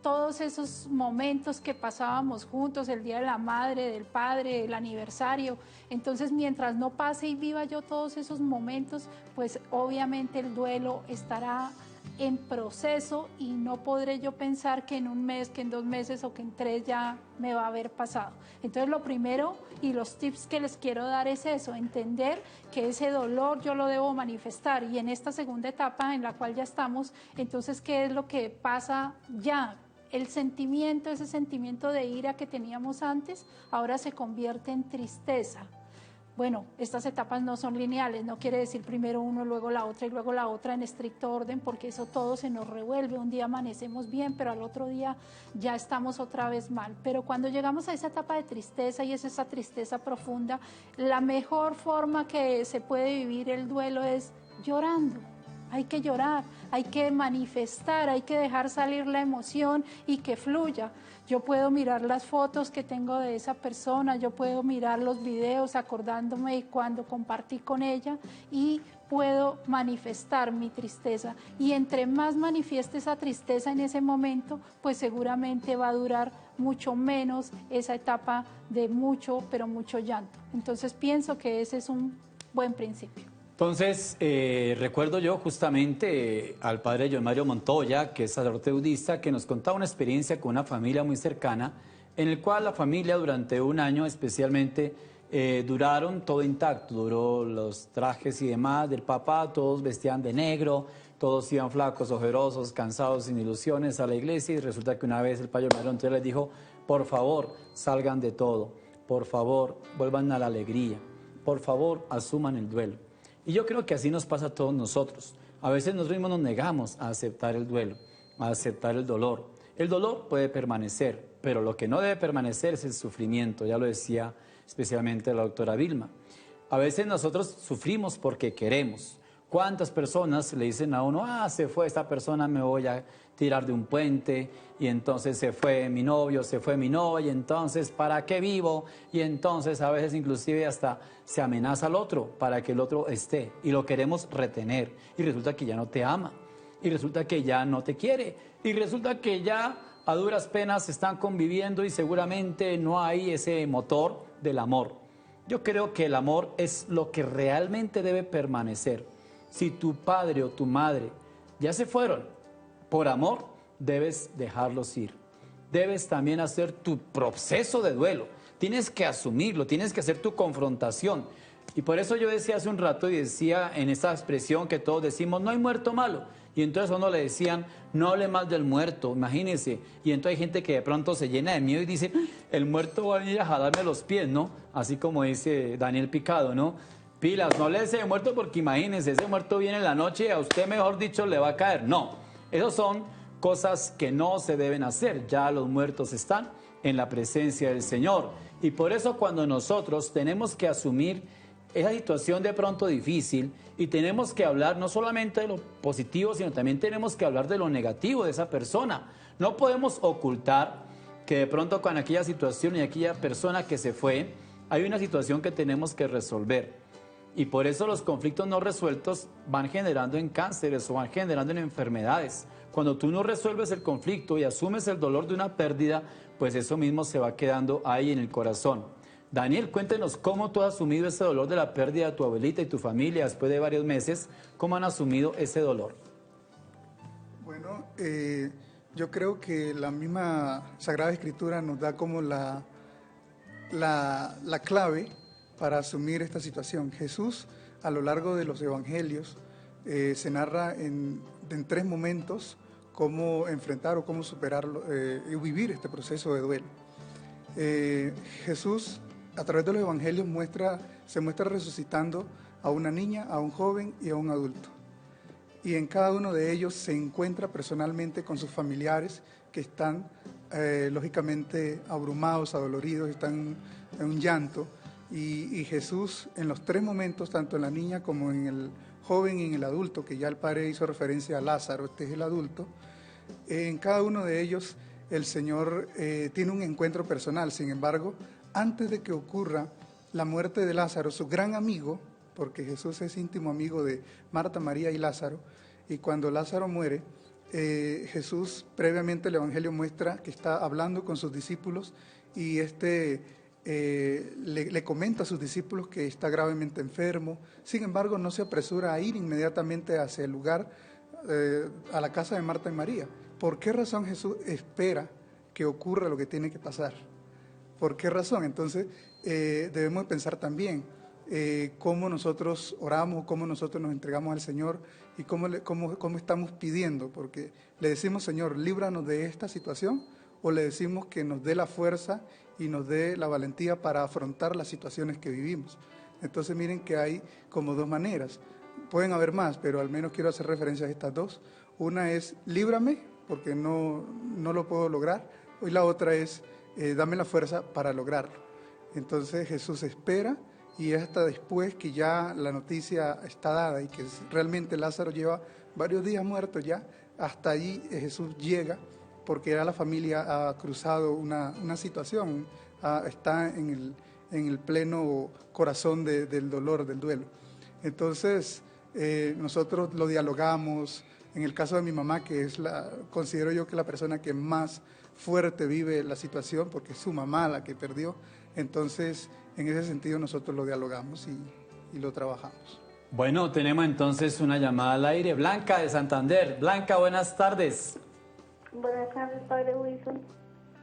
[SPEAKER 4] todos esos momentos que pasábamos juntos, el Día de la Madre, del Padre, el aniversario. Entonces, mientras no pase y viva yo todos esos momentos, pues obviamente el duelo estará en proceso y no podré yo pensar que en un mes, que en 2 meses o que en 3 ya me va a haber pasado. Entonces, lo primero y los tips que les quiero dar es eso, entender que ese dolor yo lo debo manifestar, y en esta segunda etapa en la cual ya estamos, entonces, ¿qué es lo que pasa ya? El sentimiento, ese sentimiento de ira que teníamos antes, ahora se convierte en tristeza. Bueno, estas etapas no son lineales, no quiere decir primero uno, luego la otra y luego la otra en estricto orden, porque eso todo se nos revuelve. Un día amanecemos bien, pero al otro día ya estamos otra vez mal. Pero cuando llegamos a esa etapa de tristeza, y es esa tristeza profunda, la mejor forma que se puede vivir el duelo es llorando. Hay que llorar, hay que manifestar, hay que dejar salir la emoción y que fluya. Yo puedo mirar las fotos que tengo de esa persona, yo puedo mirar los videos acordándome de cuando compartí con ella, y puedo manifestar mi tristeza. Y entre más manifieste esa tristeza en ese momento, pues seguramente va a durar mucho menos esa etapa de mucho, pero mucho llanto. Entonces pienso que ese es un buen principio.
[SPEAKER 3] Entonces, recuerdo yo justamente al padre John Mario Montoya, que es sacerdote budista, que nos contaba una experiencia con una familia muy cercana, en el cual la familia durante un año especialmente duraron todo intacto, duró los trajes y demás del papá, todos vestían de negro, todos iban flacos, ojerosos, cansados, sin ilusiones a la iglesia, y resulta que una vez el padre John Mario Montoya les dijo, por favor, salgan de todo, por favor, vuelvan a la alegría, por favor, asuman el duelo. Y yo creo que así nos pasa a todos nosotros. A veces nosotros mismos nos negamos a aceptar el duelo, a aceptar el dolor. El dolor puede permanecer, pero lo que no debe permanecer es el sufrimiento, ya lo decía especialmente la doctora Vilma. A veces nosotros sufrimos porque queremos. ¿Cuántas personas le dicen a uno, se fue esta persona, me voy a tirar de un puente, y entonces se fue mi novio, se fue mi novia, y entonces ¿para qué vivo? Y entonces a veces inclusive hasta se amenaza al otro para que el otro esté, y lo queremos retener, y resulta que ya no te ama, y resulta que ya no te quiere, y resulta que ya a duras penas están conviviendo y seguramente no hay ese motor del amor. Yo creo que el amor es lo que realmente debe permanecer. Si tu padre o tu madre ya se fueron, por amor debes dejarlos ir. Debes también hacer tu proceso de duelo. Tienes que asumirlo, tienes que hacer tu confrontación. Y por eso yo decía hace un rato, y decía en esa expresión que todos decimos, no hay muerto malo. Y entonces a uno le decían, no hable más del muerto, imagínense. Y entonces hay gente que de pronto se llena de miedo y dice, el muerto va a venir a jalarme los pies, ¿no? Así como dice Daniel Picado, ¿no? Pilas, no hable de ese muerto porque imagínense, ese muerto viene en la noche y a usted, mejor dicho, le va a caer. No, esas son cosas que no se deben hacer. Ya los muertos están en la presencia del Señor. Y por eso cuando nosotros tenemos que asumir esa situación de pronto difícil y tenemos que hablar no solamente de lo positivo, sino también tenemos que hablar de lo negativo de esa persona. No podemos ocultar que de pronto con aquella situación y aquella persona que se fue, hay una situación que tenemos que resolver. Y por eso los conflictos no resueltos van generando en cánceres o van generando en enfermedades. Cuando tú no resuelves el conflicto y asumes el dolor de una pérdida, pues eso mismo se va quedando ahí en el corazón. Daniel, cuéntenos cómo tú has asumido ese dolor de la pérdida de tu abuelita y tu familia después de varios meses. ¿Cómo han asumido ese dolor?
[SPEAKER 2] Bueno, yo creo que la misma Sagrada Escritura nos da como la clave para asumir esta situación. Jesús, a lo largo de los evangelios, se narra en 3 momentos cómo enfrentar o cómo superarlo y vivir este proceso de duelo. Jesús, a través de los evangelios, se muestra resucitando a una niña, a un joven y a un adulto. Y en cada uno de ellos se encuentra personalmente con sus familiares que están lógicamente abrumados, adoloridos, están en un llanto. Y Jesús, en los 3 momentos, tanto en la niña como en el joven y en el adulto, que ya el Padre hizo referencia a Lázaro, este es el adulto. En cada uno de ellos el Señor tiene un encuentro personal. Sin embargo, antes de que ocurra la muerte de Lázaro, su gran amigo, porque Jesús es íntimo amigo de Marta, María y Lázaro, y cuando Lázaro muere, Jesús, previamente el Evangelio muestra que está hablando con sus discípulos y le comenta a sus discípulos que está gravemente enfermo. Sin embargo, no se apresura a ir inmediatamente hacia el lugar, a la casa de Marta y María. ¿Por qué razón Jesús espera que ocurra lo que tiene que pasar? ¿Por qué razón? Entonces, debemos pensar también cómo nosotros oramos, cómo nosotros nos entregamos al Señor y cómo estamos pidiendo, porque le decimos, Señor, líbranos de esta situación, o le decimos que nos dé la fuerza y nos dé la valentía para afrontar las situaciones que vivimos. Entonces miren que hay como dos maneras, pueden haber más, pero al menos quiero hacer referencia a estas dos. Una es, líbrame, porque no lo puedo lograr, y la otra es, dame la fuerza para lograrlo. Entonces Jesús espera, y hasta después que ya la noticia está dada y que realmente Lázaro lleva varios días muerto ya, hasta allí Jesús llega, porque ya la familia ha cruzado una situación, está en el pleno corazón del dolor, del duelo. Entonces nosotros lo dialogamos. En el caso de mi mamá, que considero yo que la persona que más fuerte vive la situación, porque es su mamá la que perdió, entonces en ese sentido nosotros lo dialogamos y lo trabajamos.
[SPEAKER 3] Bueno, tenemos entonces una llamada al aire. Blanca de Santander. Blanca, buenas tardes.
[SPEAKER 15] Buenas tardes, Padre Wilson.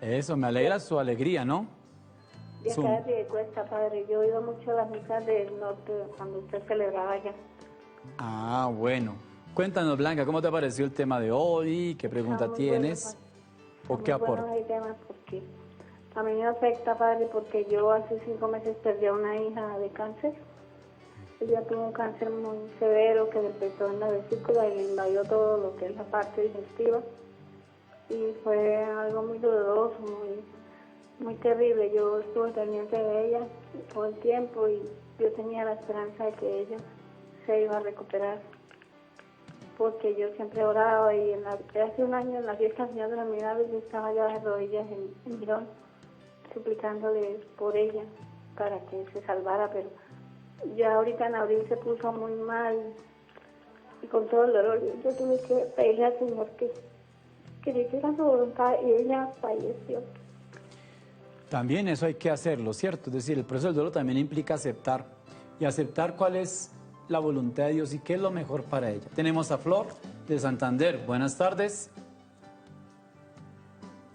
[SPEAKER 3] Eso, me alegra su alegría, ¿no?
[SPEAKER 15] De acá de Cuesta, Padre. Yo he ido mucho a las misas del norte cuando usted celebraba allá.
[SPEAKER 3] Ah, bueno. Cuéntanos, Blanca, ¿cómo te pareció el tema de hoy? ¿Qué pregunta tienes? ¿O qué aporta?
[SPEAKER 15] Bueno, hay temas porque a mí me afecta, Padre, porque yo hace 5 meses perdí a una hija de cáncer. Ella tuvo un cáncer muy severo que le empezó en la vesícula y le invadió todo lo que es la parte digestiva. Y fue algo muy doloroso, muy terrible. Yo estuve pendiente de ella todo el tiempo y yo tenía la esperanza de que ella se iba a recuperar, porque yo siempre oraba y hace un año en la fiesta del Señor de los Milagros yo estaba ya de rodillas en Mirón, suplicándole por ella para que se salvara, pero ya ahorita en abril se puso muy mal y con todo el dolor yo tuve que pedirle al Señor que le hiciera su voluntad y ella falleció.
[SPEAKER 3] También eso hay que hacerlo, ¿cierto? Es decir, el proceso del dolor también implica aceptar, y aceptar cuál es la voluntad de Dios y qué es lo mejor para ella. Tenemos a Flor de Santander. Buenas tardes.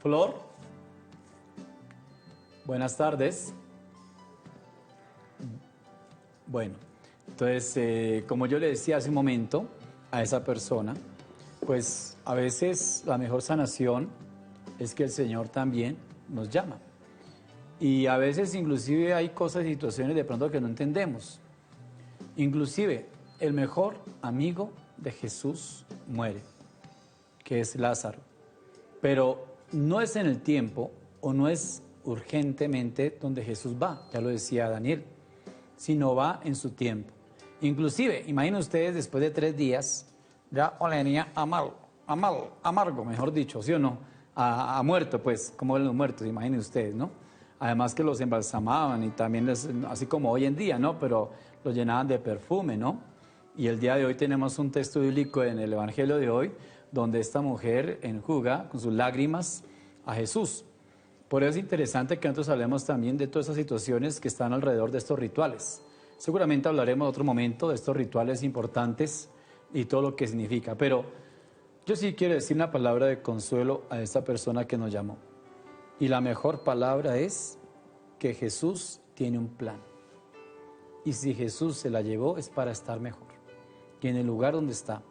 [SPEAKER 3] Flor. Buenas tardes. Bueno, entonces, como yo le decía hace un momento a esa persona, pues a veces la mejor sanación es que el Señor también nos llama. Y a veces inclusive hay cosas y situaciones de pronto que no entendemos. Inclusive el mejor amigo de Jesús muere, que es Lázaro. Pero no es en el tiempo o no es urgentemente donde Jesús va, ya lo decía Daniel, sino va en su tiempo. Inclusive, imaginen ustedes después de 3 días, ya olía amargo, mejor dicho, ¿sí o no? A muerto, pues, como eran los muertos, imaginen ustedes, ¿no? Además que los embalsamaban y también, así como hoy en día, ¿no? Pero los llenaban de perfume, ¿no? Y el día de hoy tenemos un texto bíblico en el Evangelio de hoy, donde esta mujer enjuga con sus lágrimas a Jesús. Por eso es interesante que nosotros hablemos también de todas esas situaciones que están alrededor de estos rituales. Seguramente hablaremos en otro momento de estos rituales importantes y todo lo que significa. Pero yo sí quiero decir una palabra de consuelo a esta persona que nos llamó. Y la mejor palabra es que Jesús tiene un plan. Y si Jesús se la llevó es para estar mejor. Y en el lugar donde está,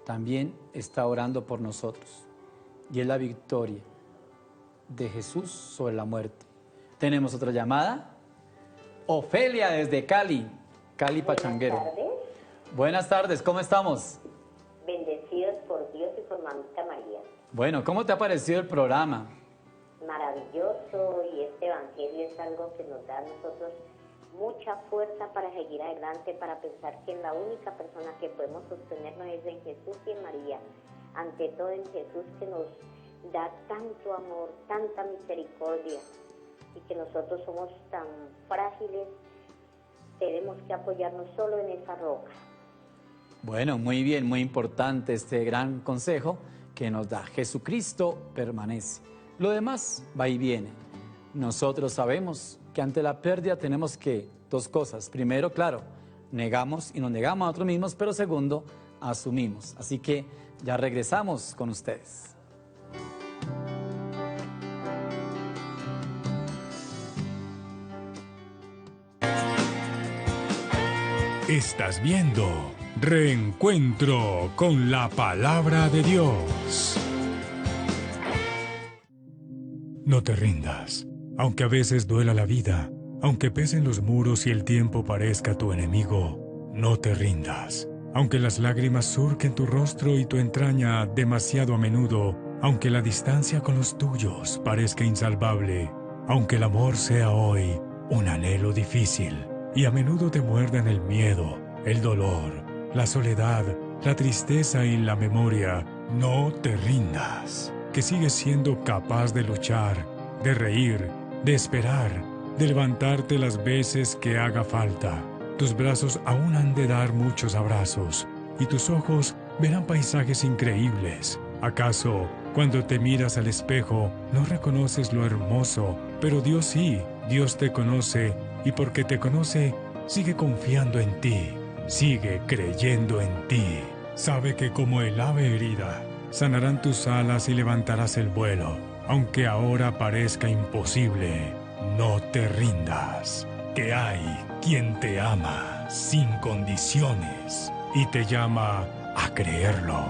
[SPEAKER 3] también está orando por nosotros. Y es la victoria de Jesús sobre la muerte. Tenemos otra llamada. Ofelia desde Cali, Cali Pachanguero.
[SPEAKER 16] Buenas tardes.
[SPEAKER 3] Buenas tardes, ¿cómo estamos?
[SPEAKER 16] Bendecidos por Dios y por Mamita María.
[SPEAKER 3] Bueno, ¿cómo te ha parecido el programa?
[SPEAKER 16] Maravilloso, y este evangelio es algo que nos da a nosotros mucha fuerza para seguir adelante, para pensar que la única persona que podemos sostenernos es en Jesús y en María. Ante todo en Jesús, que nos da tanto amor, tanta misericordia, y que nosotros somos tan frágiles, tenemos que apoyarnos solo en esa roca.
[SPEAKER 3] Bueno, muy bien, muy importante este gran consejo que nos da. Jesucristo permanece. Lo demás va y viene. Nosotros sabemos que ante la pérdida tenemos que dos cosas. Primero, claro, negamos y nos negamos a nosotros mismos, pero segundo, asumimos. Así que ya regresamos con ustedes.
[SPEAKER 1] Estás viendo Reencuentro con la Palabra de Dios. No te rindas, aunque a veces duela la vida, aunque pesen los muros y el tiempo parezca tu enemigo, no te rindas. Aunque las lágrimas surquen tu rostro y tu entraña demasiado a menudo, aunque la distancia con los tuyos parezca insalvable, aunque el amor sea hoy un anhelo difícil, y a menudo te muerdan el miedo, el dolor, la soledad, la tristeza y la memoria, no te rindas, que sigues siendo capaz de luchar, de reír, de esperar, de levantarte las veces que haga falta. Tus brazos aún han de dar muchos abrazos, y tus ojos verán paisajes increíbles. ¿Acaso, cuando te miras al espejo, no reconoces lo hermoso? Pero Dios sí, Dios te conoce, y porque te conoce, sigue confiando en ti, sigue creyendo en ti. Sabe que como el ave herida, sanarán tus alas y levantarás el vuelo. Aunque ahora parezca imposible, no te rindas, que hay quien te ama sin condiciones y te llama a creerlo.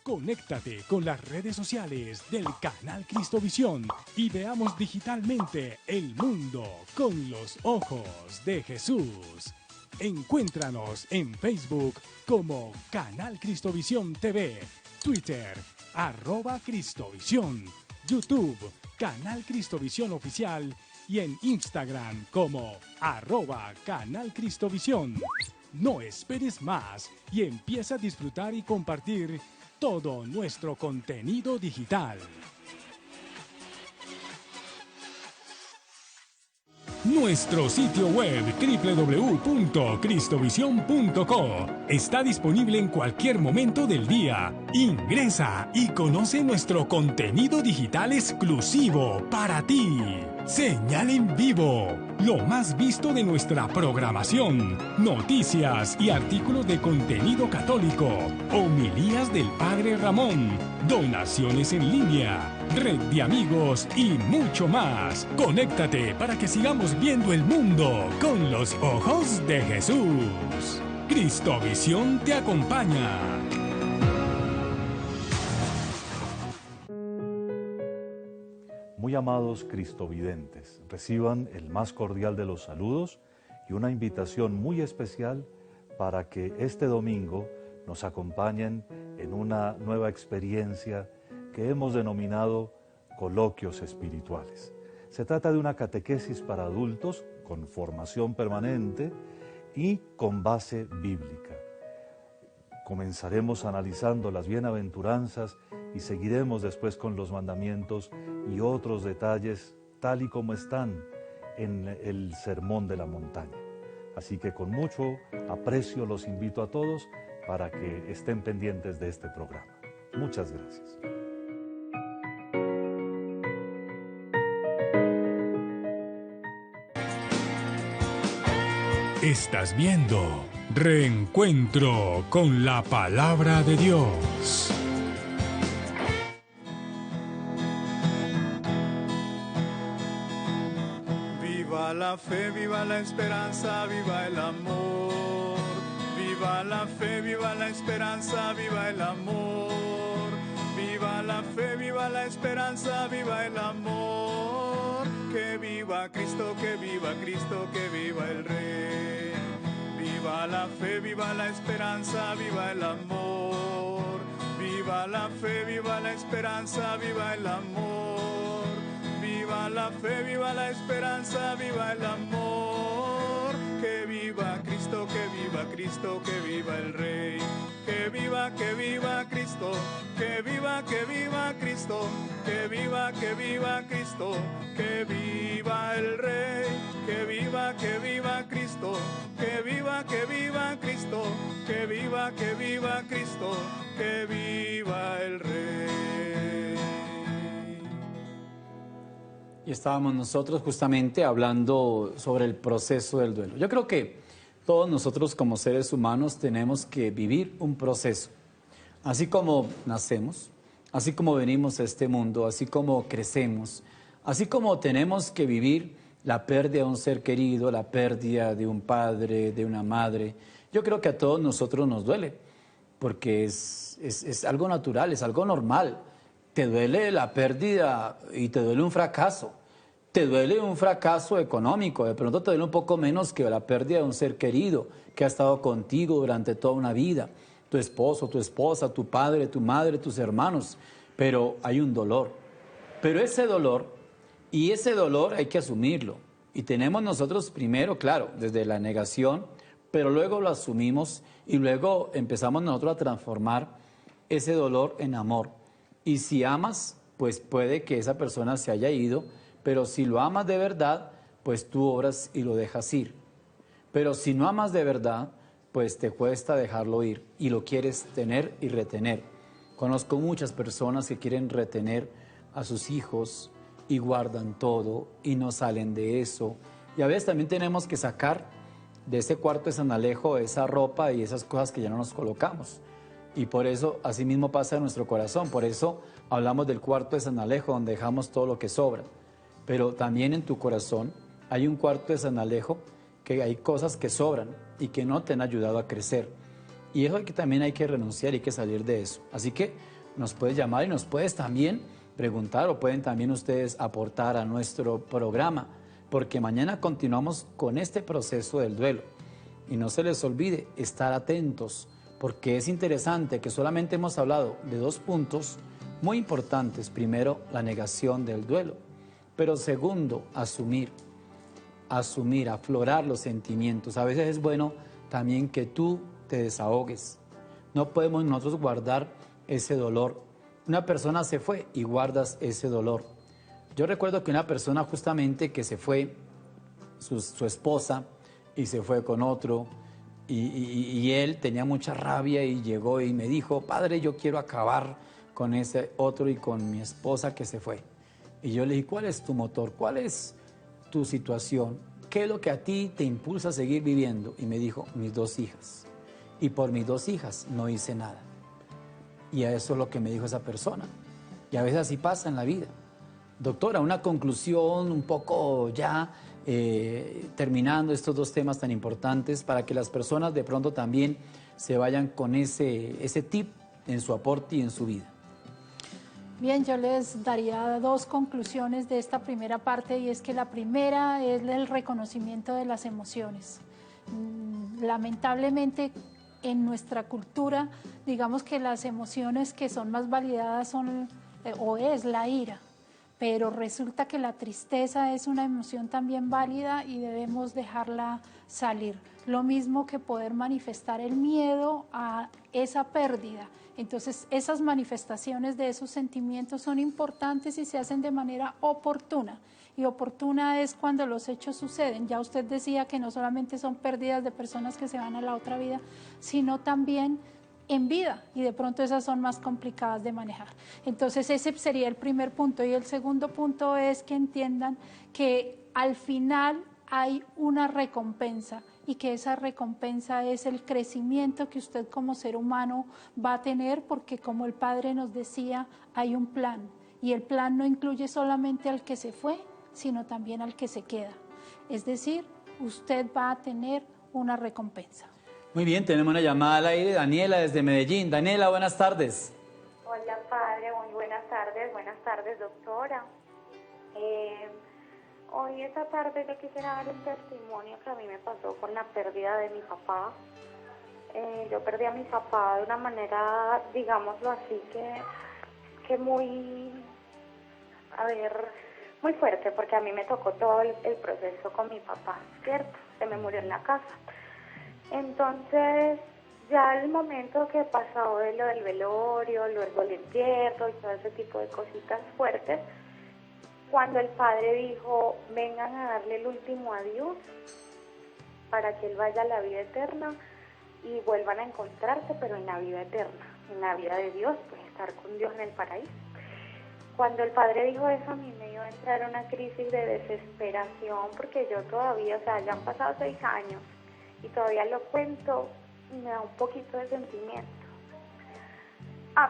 [SPEAKER 1] Conéctate con las redes sociales del canal Cristovisión y veamos digitalmente el mundo con los ojos de Jesús. Encuéntranos en Facebook como Canal Cristovisión TV, Twitter, @Cristovisión, YouTube, Canal Cristovisión Oficial y en Instagram como @Canal Cristovisión. No esperes más y empieza a disfrutar y compartir todo nuestro contenido digital. Nuestro sitio web www.cristovision.co está disponible en cualquier momento del día. Ingresa y conoce nuestro contenido digital exclusivo para ti. Señal en vivo, lo más visto de nuestra programación, noticias y artículos de contenido católico, homilías del Padre Ramón, donaciones en línea, red de amigos y mucho más. Conéctate para que sigamos viendo el mundo con los ojos de Jesús. Cristovisión te acompaña.
[SPEAKER 17] Muy amados cristovidentes, reciban el más cordial de los saludos y una invitación muy especial para que este domingo nos acompañen en una nueva experiencia que hemos denominado coloquios espirituales. Se trata de una catequesis para adultos con formación permanente y con base bíblica. Comenzaremos analizando las bienaventuranzas y seguiremos después con los mandamientos y otros detalles tal y como están en el Sermón de la Montaña. Así que con mucho aprecio los invito a todos para que estén pendientes de este programa. Muchas gracias.
[SPEAKER 1] Estás viendo Reencuentro con la Palabra de Dios.
[SPEAKER 18] Viva la fe, viva la esperanza, viva el amor. Viva la fe, viva la esperanza, viva el amor. Viva la fe, viva la esperanza, viva el amor. Que viva Cristo, que viva Cristo, que viva el Rey. Viva la fe, viva la esperanza, viva el amor. Viva la fe, viva la esperanza, viva el amor. Viva viva la fe, viva la esperanza, viva el amor. Que viva Cristo, que viva Cristo, que viva el Rey. Que viva Cristo, que viva Cristo, que viva Cristo, que viva el Rey. Que viva Cristo, que viva Cristo, que viva Cristo, que viva el Rey.
[SPEAKER 3] Y estábamos nosotros justamente hablando sobre el proceso del duelo. Yo creo que todos nosotros como seres humanos tenemos que vivir un proceso. Así como nacemos, así como venimos a este mundo, así como crecemos, así como tenemos que vivir la pérdida de un ser querido, la pérdida de un padre, de una madre. Yo creo que a todos nosotros nos duele, porque es algo natural, es algo normal. Te duele la pérdida y te duele un fracaso. Te duele un fracaso económico, de pronto te duele un poco menos que la pérdida de un ser querido que ha estado contigo durante toda una vida. Tu esposo, tu esposa, tu padre, tu madre, tus hermanos. Pero hay un dolor. Pero ese dolor hay que asumirlo. Y tenemos nosotros primero, claro, desde la negación, pero luego lo asumimos y luego empezamos nosotros a transformar ese dolor en amor. Y si amas, pues puede que esa persona se haya ido, pero si lo amas de verdad, pues tú obras y lo dejas ir. Pero si no amas de verdad, pues te cuesta dejarlo ir y lo quieres tener y retener. Conozco muchas personas que quieren retener a sus hijos y guardan todo y no salen de eso. Y a veces también tenemos que sacar de ese cuarto de San Alejo esa ropa y esas cosas que ya no nos colocamos. Y por eso así mismo pasa en nuestro corazón. Por eso hablamos del cuarto de San Alejo, donde dejamos todo lo que sobra. Pero también en tu corazón hay un cuarto de San Alejo que hay cosas que sobran y que no te han ayudado a crecer. Y eso también hay que renunciar y hay que salir de eso. Así que nos puedes llamar y nos puedes también preguntar o pueden también ustedes aportar a nuestro programa, porque mañana continuamos con este proceso del duelo. Y no se les olvide estar atentos, porque es interesante que solamente hemos hablado de 2 puntos muy importantes. Primero, la negación del duelo. Pero segundo, asumir, aflorar los sentimientos. A veces es bueno también que tú te desahogues. No podemos nosotros guardar ese dolor. Una persona se fue y guardas ese dolor. Yo recuerdo que una persona justamente que se fue, su esposa, y se fue con otro, y él tenía mucha rabia y llegó y me dijo, padre, yo quiero acabar con ese otro y con mi esposa que se fue. Y yo le dije, ¿cuál es tu motor? ¿Cuál es tu situación? ¿Qué es lo que a ti te impulsa a seguir viviendo? Y me dijo, mis 2 hijas. Y por mis 2 hijas no hice nada. Y a eso es lo que me dijo esa persona. Y a veces así pasa en la vida. Doctora, una conclusión un poco ya terminando estos 2 temas tan importantes para que las personas de pronto también se vayan con ese tip en su aporte y en su vida.
[SPEAKER 4] Bien, yo les daría 2 conclusiones de esta primera parte, y es que la primera es el reconocimiento de las emociones. Lamentablemente en nuestra cultura, digamos que las emociones que son más validadas son o es la ira, pero resulta que la tristeza es una emoción también válida y debemos dejarla salir. Lo mismo que poder manifestar el miedo a esa pérdida. Entonces, esas manifestaciones de esos sentimientos son importantes y se hacen de manera oportuna. Y oportuna es cuando los hechos suceden. Ya usted decía que no solamente son pérdidas de personas que se van a la otra vida, sino también en vida, y de pronto esas son más complicadas de manejar. Entonces ese sería el primer punto, y el segundo punto es que entiendan que al final hay una recompensa, y que esa recompensa es el crecimiento que usted como ser humano va a tener, porque como el Padre nos decía, hay un plan, y el plan no incluye solamente al que se fue, sino también al que se queda. Es decir, usted va a tener una recompensa.
[SPEAKER 3] Muy bien, tenemos una llamada al aire, Daniela desde Medellín. Daniela, buenas tardes.
[SPEAKER 19] Hola, padre, muy buenas tardes, doctora. Hoy esta tarde yo quisiera dar un testimonio que a mí me pasó con la pérdida de mi papá. Yo perdí a mi papá de una manera, digámoslo así, que muy, muy fuerte porque a mí me tocó todo el proceso con mi papá, ¿cierto? Se me murió en la casa. Entonces, ya el momento que pasó de lo del velorio, luego el entierro y todo ese tipo de cositas fuertes, cuando el padre dijo, vengan a darle el último adiós para que él vaya a la vida eterna y vuelvan a encontrarse, pero en la vida eterna, en la vida de Dios, pues estar con Dios en el paraíso. Cuando el padre dijo eso, a mí me iba a entrar una crisis de desesperación, porque yo todavía, o sea, ya han pasado 6 años y todavía lo cuento y me da un poquito de sentimiento.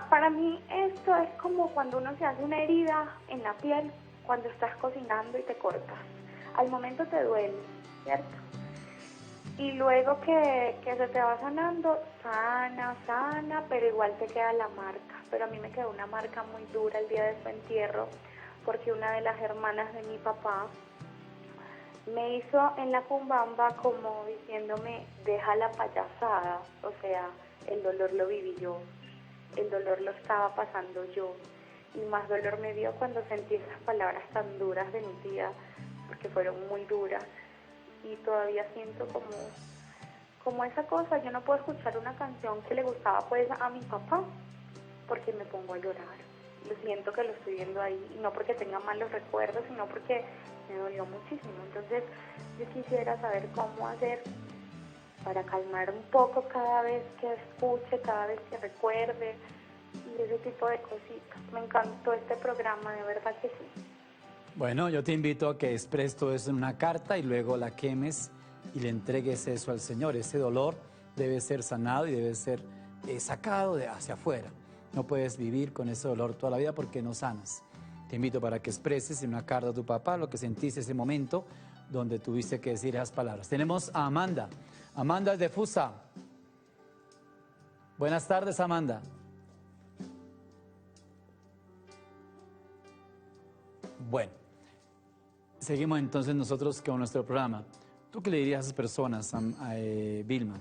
[SPEAKER 19] Para mí esto es como cuando uno se hace una herida en la piel, cuando estás cocinando y te cortas. Al momento te duele, ¿cierto? Y luego que se te va sanando, sana, pero igual te queda la marca. Pero a mí me quedó una marca muy dura el día de su entierro, porque una de las hermanas de mi papá me hizo en la cumbamba como diciéndome, deja la payasada, o sea, el dolor lo viví yo, el dolor lo estaba pasando yo. Y más dolor me dio cuando sentí esas palabras tan duras de mi tía, porque fueron muy duras. Y todavía siento como esa cosa. Yo no puedo escuchar una canción que le gustaba pues a mi papá, porque me pongo a llorar. Lo siento que lo estoy viendo ahí, y no porque tenga malos recuerdos, sino porque me dolió muchísimo. Entonces yo quisiera saber cómo hacer para calmar un poco cada vez que escuche, cada vez que recuerde, y ese tipo de cositas. Me encantó este programa, de verdad que sí.
[SPEAKER 3] Bueno, yo te invito a que expreses todo eso en una carta y luego la quemes y le entregues eso al Señor. Ese dolor debe ser sanado y debe ser sacado hacia afuera. No puedes vivir con ese dolor toda la vida porque no sanas. Te invito para que expreses en una carta a tu papá lo que sentiste ese momento donde tuviste que decir esas palabras. Tenemos a Amanda. Amanda es de Fusa. Buenas tardes, Amanda. Bueno, seguimos entonces nosotros con nuestro programa. ¿Tú qué le dirías a esas personas, a Vilma,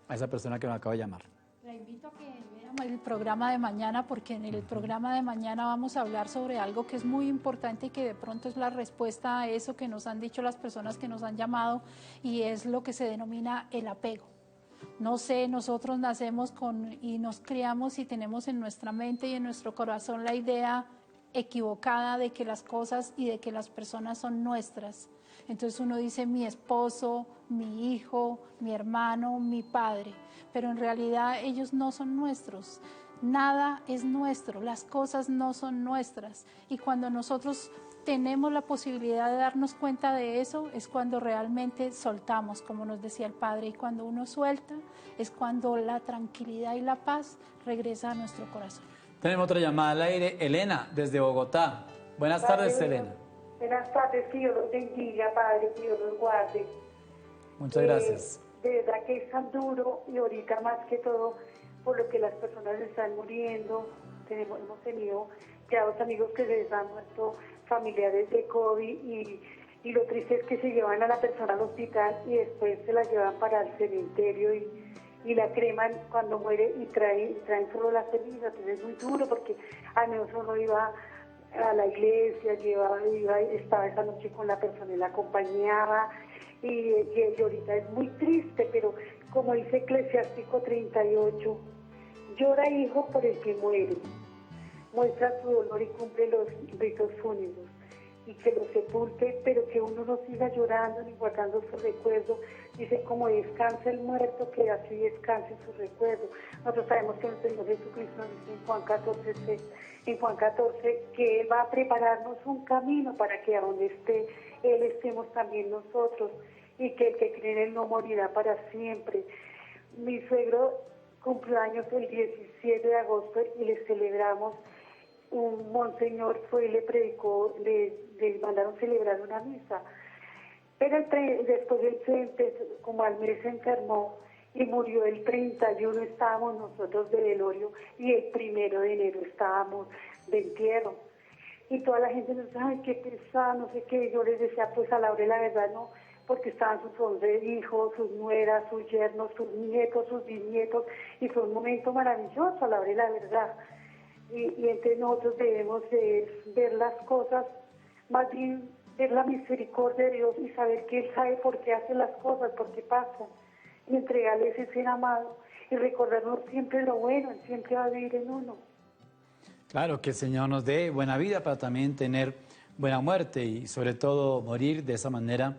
[SPEAKER 3] a esa persona que me acaba de llamar?
[SPEAKER 4] La invito a que vean el programa de mañana, porque en el programa de mañana vamos a hablar sobre algo que es muy importante y que de pronto es la respuesta a eso que nos han dicho las personas que nos han llamado, y es lo que se denomina el apego. No sé, nosotros nacemos y nos criamos y tenemos en nuestra mente y en nuestro corazón la idea equivocada de que las cosas y de que las personas son nuestras. Entonces uno dice mi esposo, mi hijo, mi hermano, mi padre, pero en realidad ellos no son nuestros. Nada es nuestro, las cosas no son nuestras. Y cuando nosotros tenemos la posibilidad de darnos cuenta de eso, es cuando realmente soltamos, como nos decía el Padre. Y cuando uno suelta, es cuando la tranquilidad y la paz regresa a nuestro corazón.
[SPEAKER 3] Tenemos otra llamada al aire. Elena, desde Bogotá. Buenas tardes, Elena.
[SPEAKER 9] Buenas tardes, que Dios los bendiga, Padre, que Dios los guarde.
[SPEAKER 3] Muchas gracias.
[SPEAKER 9] De verdad que es tan duro, y ahorita más que todo por lo que las personas están muriendo. Hemos tenido ya 2 amigos que se les han muerto, familiares de COVID, y lo triste es que se llevan a la persona al hospital y después se la llevan para el cementerio y la creman cuando muere, y traen solo las cenizas. Entonces es muy duro, porque al menos uno iba a la iglesia, estaba esa noche con la persona y la acompañaba, y ahorita es muy triste, pero como dice Eclesiástico 38, llora hijo por el que muere, muestra su dolor y cumple los ritos fúnebres, y que lo sepulte, pero que uno no siga llorando ni guardando su recuerdo. Dice, como descansa el muerto, que así descanse su recuerdo. Nosotros sabemos que el Señor Jesucristo nos dice en Juan 14, que Él va a prepararnos un camino para que a donde esté Él estemos también nosotros, y que el que cree en Él no morirá para siempre. Mi suegro cumplió años el 17 de agosto y le celebramos. Un monseñor fue y le predicó, le mandaron celebrar una misa. Pero después como al mes se enfermó y murió el 31, estábamos nosotros de velorio, y el 1 de enero estábamos de entierro. Y toda la gente nos decía, ay, qué pesada, no sé qué. Yo les decía, pues a la hora de la verdad no, porque estaban sus 11 hijos, sus nueras, sus yernos, sus nietos, sus bisnietos, y fue un momento maravilloso a la hora de la verdad. Y entre nosotros debemos de ver las cosas más bien ver la misericordia de Dios y saber que Él sabe por qué hace las cosas, por qué pasan, y entregarle ese ser amado y recordarnos siempre lo bueno, Él siempre va a vivir en uno.
[SPEAKER 3] Claro, que el Señor nos dé buena vida para también tener buena muerte y sobre todo morir de esa manera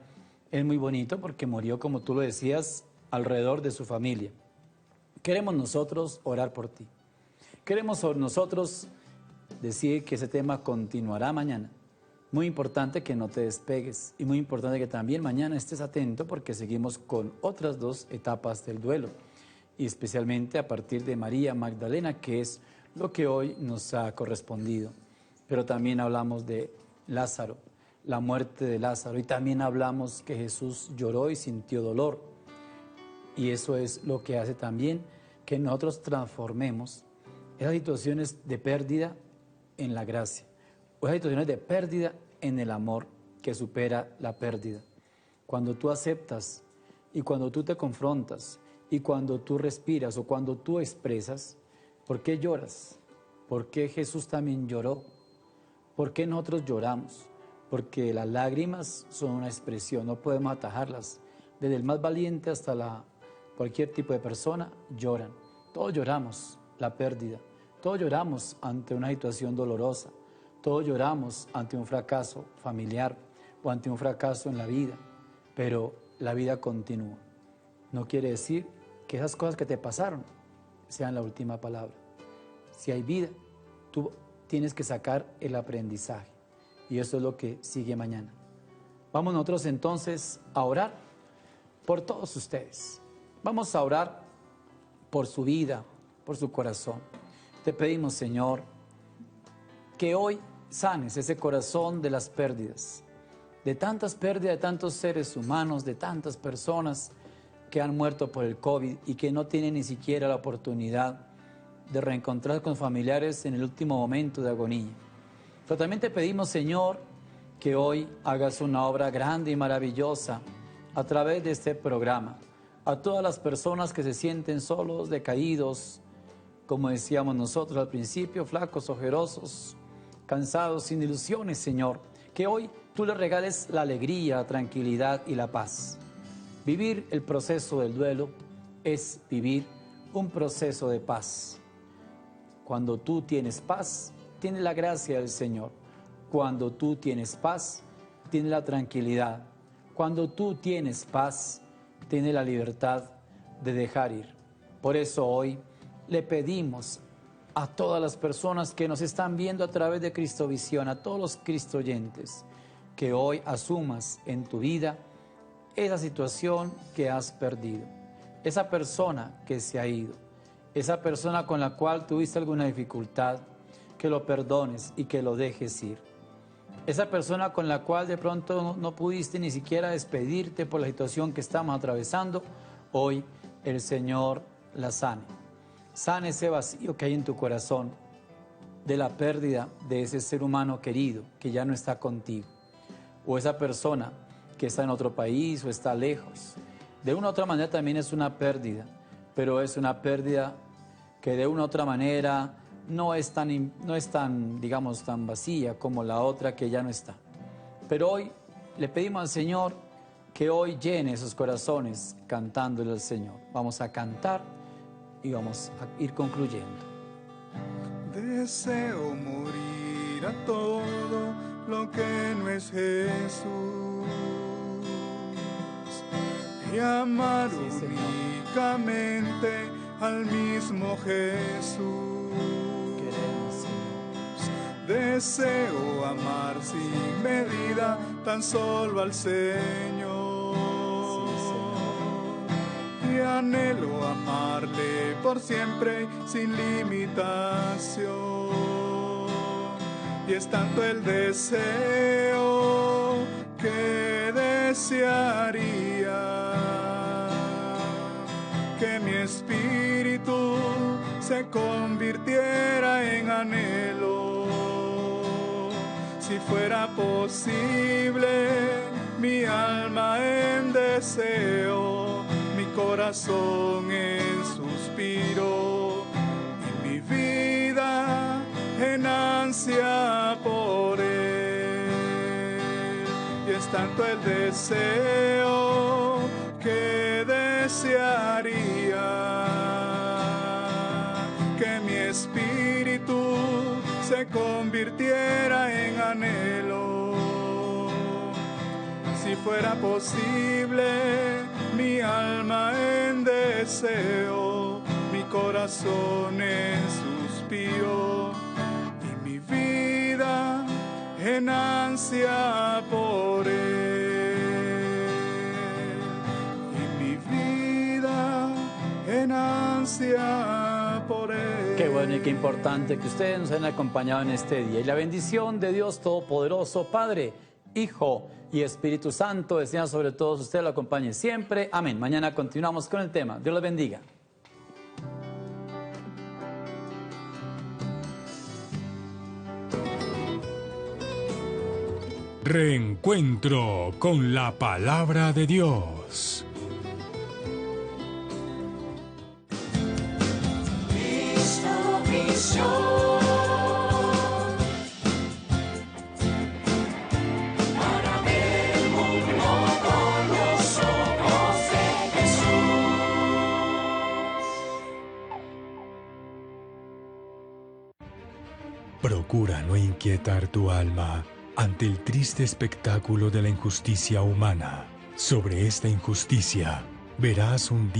[SPEAKER 3] es muy bonito porque murió, como tú lo decías, alrededor de su familia. Queremos nosotros orar por ti. Queremos nosotros decir que ese tema continuará mañana. Muy importante que no te despegues y muy importante que también mañana estés atento porque seguimos con otras 2 etapas del duelo y especialmente a partir de María Magdalena, que es lo que hoy nos ha correspondido. Pero también hablamos de Lázaro, la muerte de Lázaro, y también hablamos que Jesús lloró y sintió dolor. Y eso es lo que hace también que nosotros transformemos esas situaciones de pérdida en la gracia, o esas situaciones de pérdida en el amor que supera la pérdida. Cuando tú aceptas y cuando tú te confrontas y cuando tú respiras o cuando tú expresas, ¿por qué lloras? ¿Por qué Jesús también lloró? ¿Por qué nosotros lloramos? Porque las lágrimas son una expresión, no podemos atajarlas. Desde el más valiente hasta cualquier tipo de persona lloran. Todos lloramos la pérdida, todos lloramos ante una situación dolorosa, todos lloramos ante un fracaso familiar o ante un fracaso en la vida, pero la vida continúa. No quiere decir que esas cosas que te pasaron sean la última palabra. Si hay vida, tú tienes que sacar el aprendizaje y eso es lo que sigue mañana. Vamos nosotros entonces a orar por todos ustedes. Vamos a orar por su vida, por su corazón. Te pedimos, Señor, que hoy sanes ese corazón de las pérdidas, de tantas pérdidas de tantos seres humanos, de tantas personas que han muerto por el COVID y que no tienen ni siquiera la oportunidad de reencontrar con familiares en el último momento de agonía. Pero también te pedimos, Señor, que hoy hagas una obra grande y maravillosa a través de este programa. A todas las personas que se sienten solos, decaídos, como decíamos nosotros al principio, flacos, ojerosos, cansados, sin ilusiones, Señor, que hoy tú les regales la alegría, la tranquilidad y la paz. Vivir el proceso del duelo es vivir un proceso de paz. Cuando tú tienes paz, tienes la gracia del Señor. Cuando tú tienes paz, tienes la tranquilidad. Cuando tú tienes paz, tienes la libertad de dejar ir. Por eso hoy le pedimos a todas las personas que nos están viendo a través de Cristovisión, a todos los cristoyentes, que hoy asumas en tu vida esa situación que has perdido, esa persona que se ha ido, esa persona con la cual tuviste alguna dificultad, que lo perdones y que lo dejes ir. Esa persona con la cual de pronto no pudiste ni siquiera despedirte por la situación que estamos atravesando, hoy el Señor la sane. Sane ese vacío que hay en tu corazón de la pérdida de ese ser humano querido que ya no está contigo. O esa persona que está en otro país o está lejos. De una u otra manera también es una pérdida, pero es una pérdida que de una u otra manera no es tan, digamos, tan vacía como la otra que ya no está. Pero hoy le pedimos al Señor que hoy llene esos corazones cantándole al Señor. Vamos a cantar y vamos a ir concluyendo.
[SPEAKER 18] Deseo morir a todo lo que no es Jesús y amar únicamente al mismo Jesús. Deseo amar sin medida tan solo al Señor. Y anhelo amarle por siempre sin limitación. Y es tanto el deseo que desearía que mi espíritu se convirtiera en anhelo. Si fuera posible, mi alma en deseo, mi corazón en suspiro y mi vida en ansia por Él. tanto el deseo que desearía que mi espíritu se convirtiera en anhelo. Si fuera posible, mi alma en deseo, mi corazón en suspiro y mi vida en ansia por Él. Y mi vida en ansia por Él.
[SPEAKER 3] Qué bueno y qué importante que ustedes nos hayan acompañado en este día. Y la bendición de Dios Todopoderoso, Padre, Hijo y Espíritu Santo, desea sobre todos ustedes lo acompañe siempre. Amén. Mañana continuamos con el tema. Dios los bendiga.
[SPEAKER 1] Reencuentro con la palabra de Dios.
[SPEAKER 5] Para ver el mundo con los ojos de Jesús.
[SPEAKER 1] Procura no inquietar tu alma ante el triste espectáculo de la injusticia humana. Sobre esta injusticia verás un día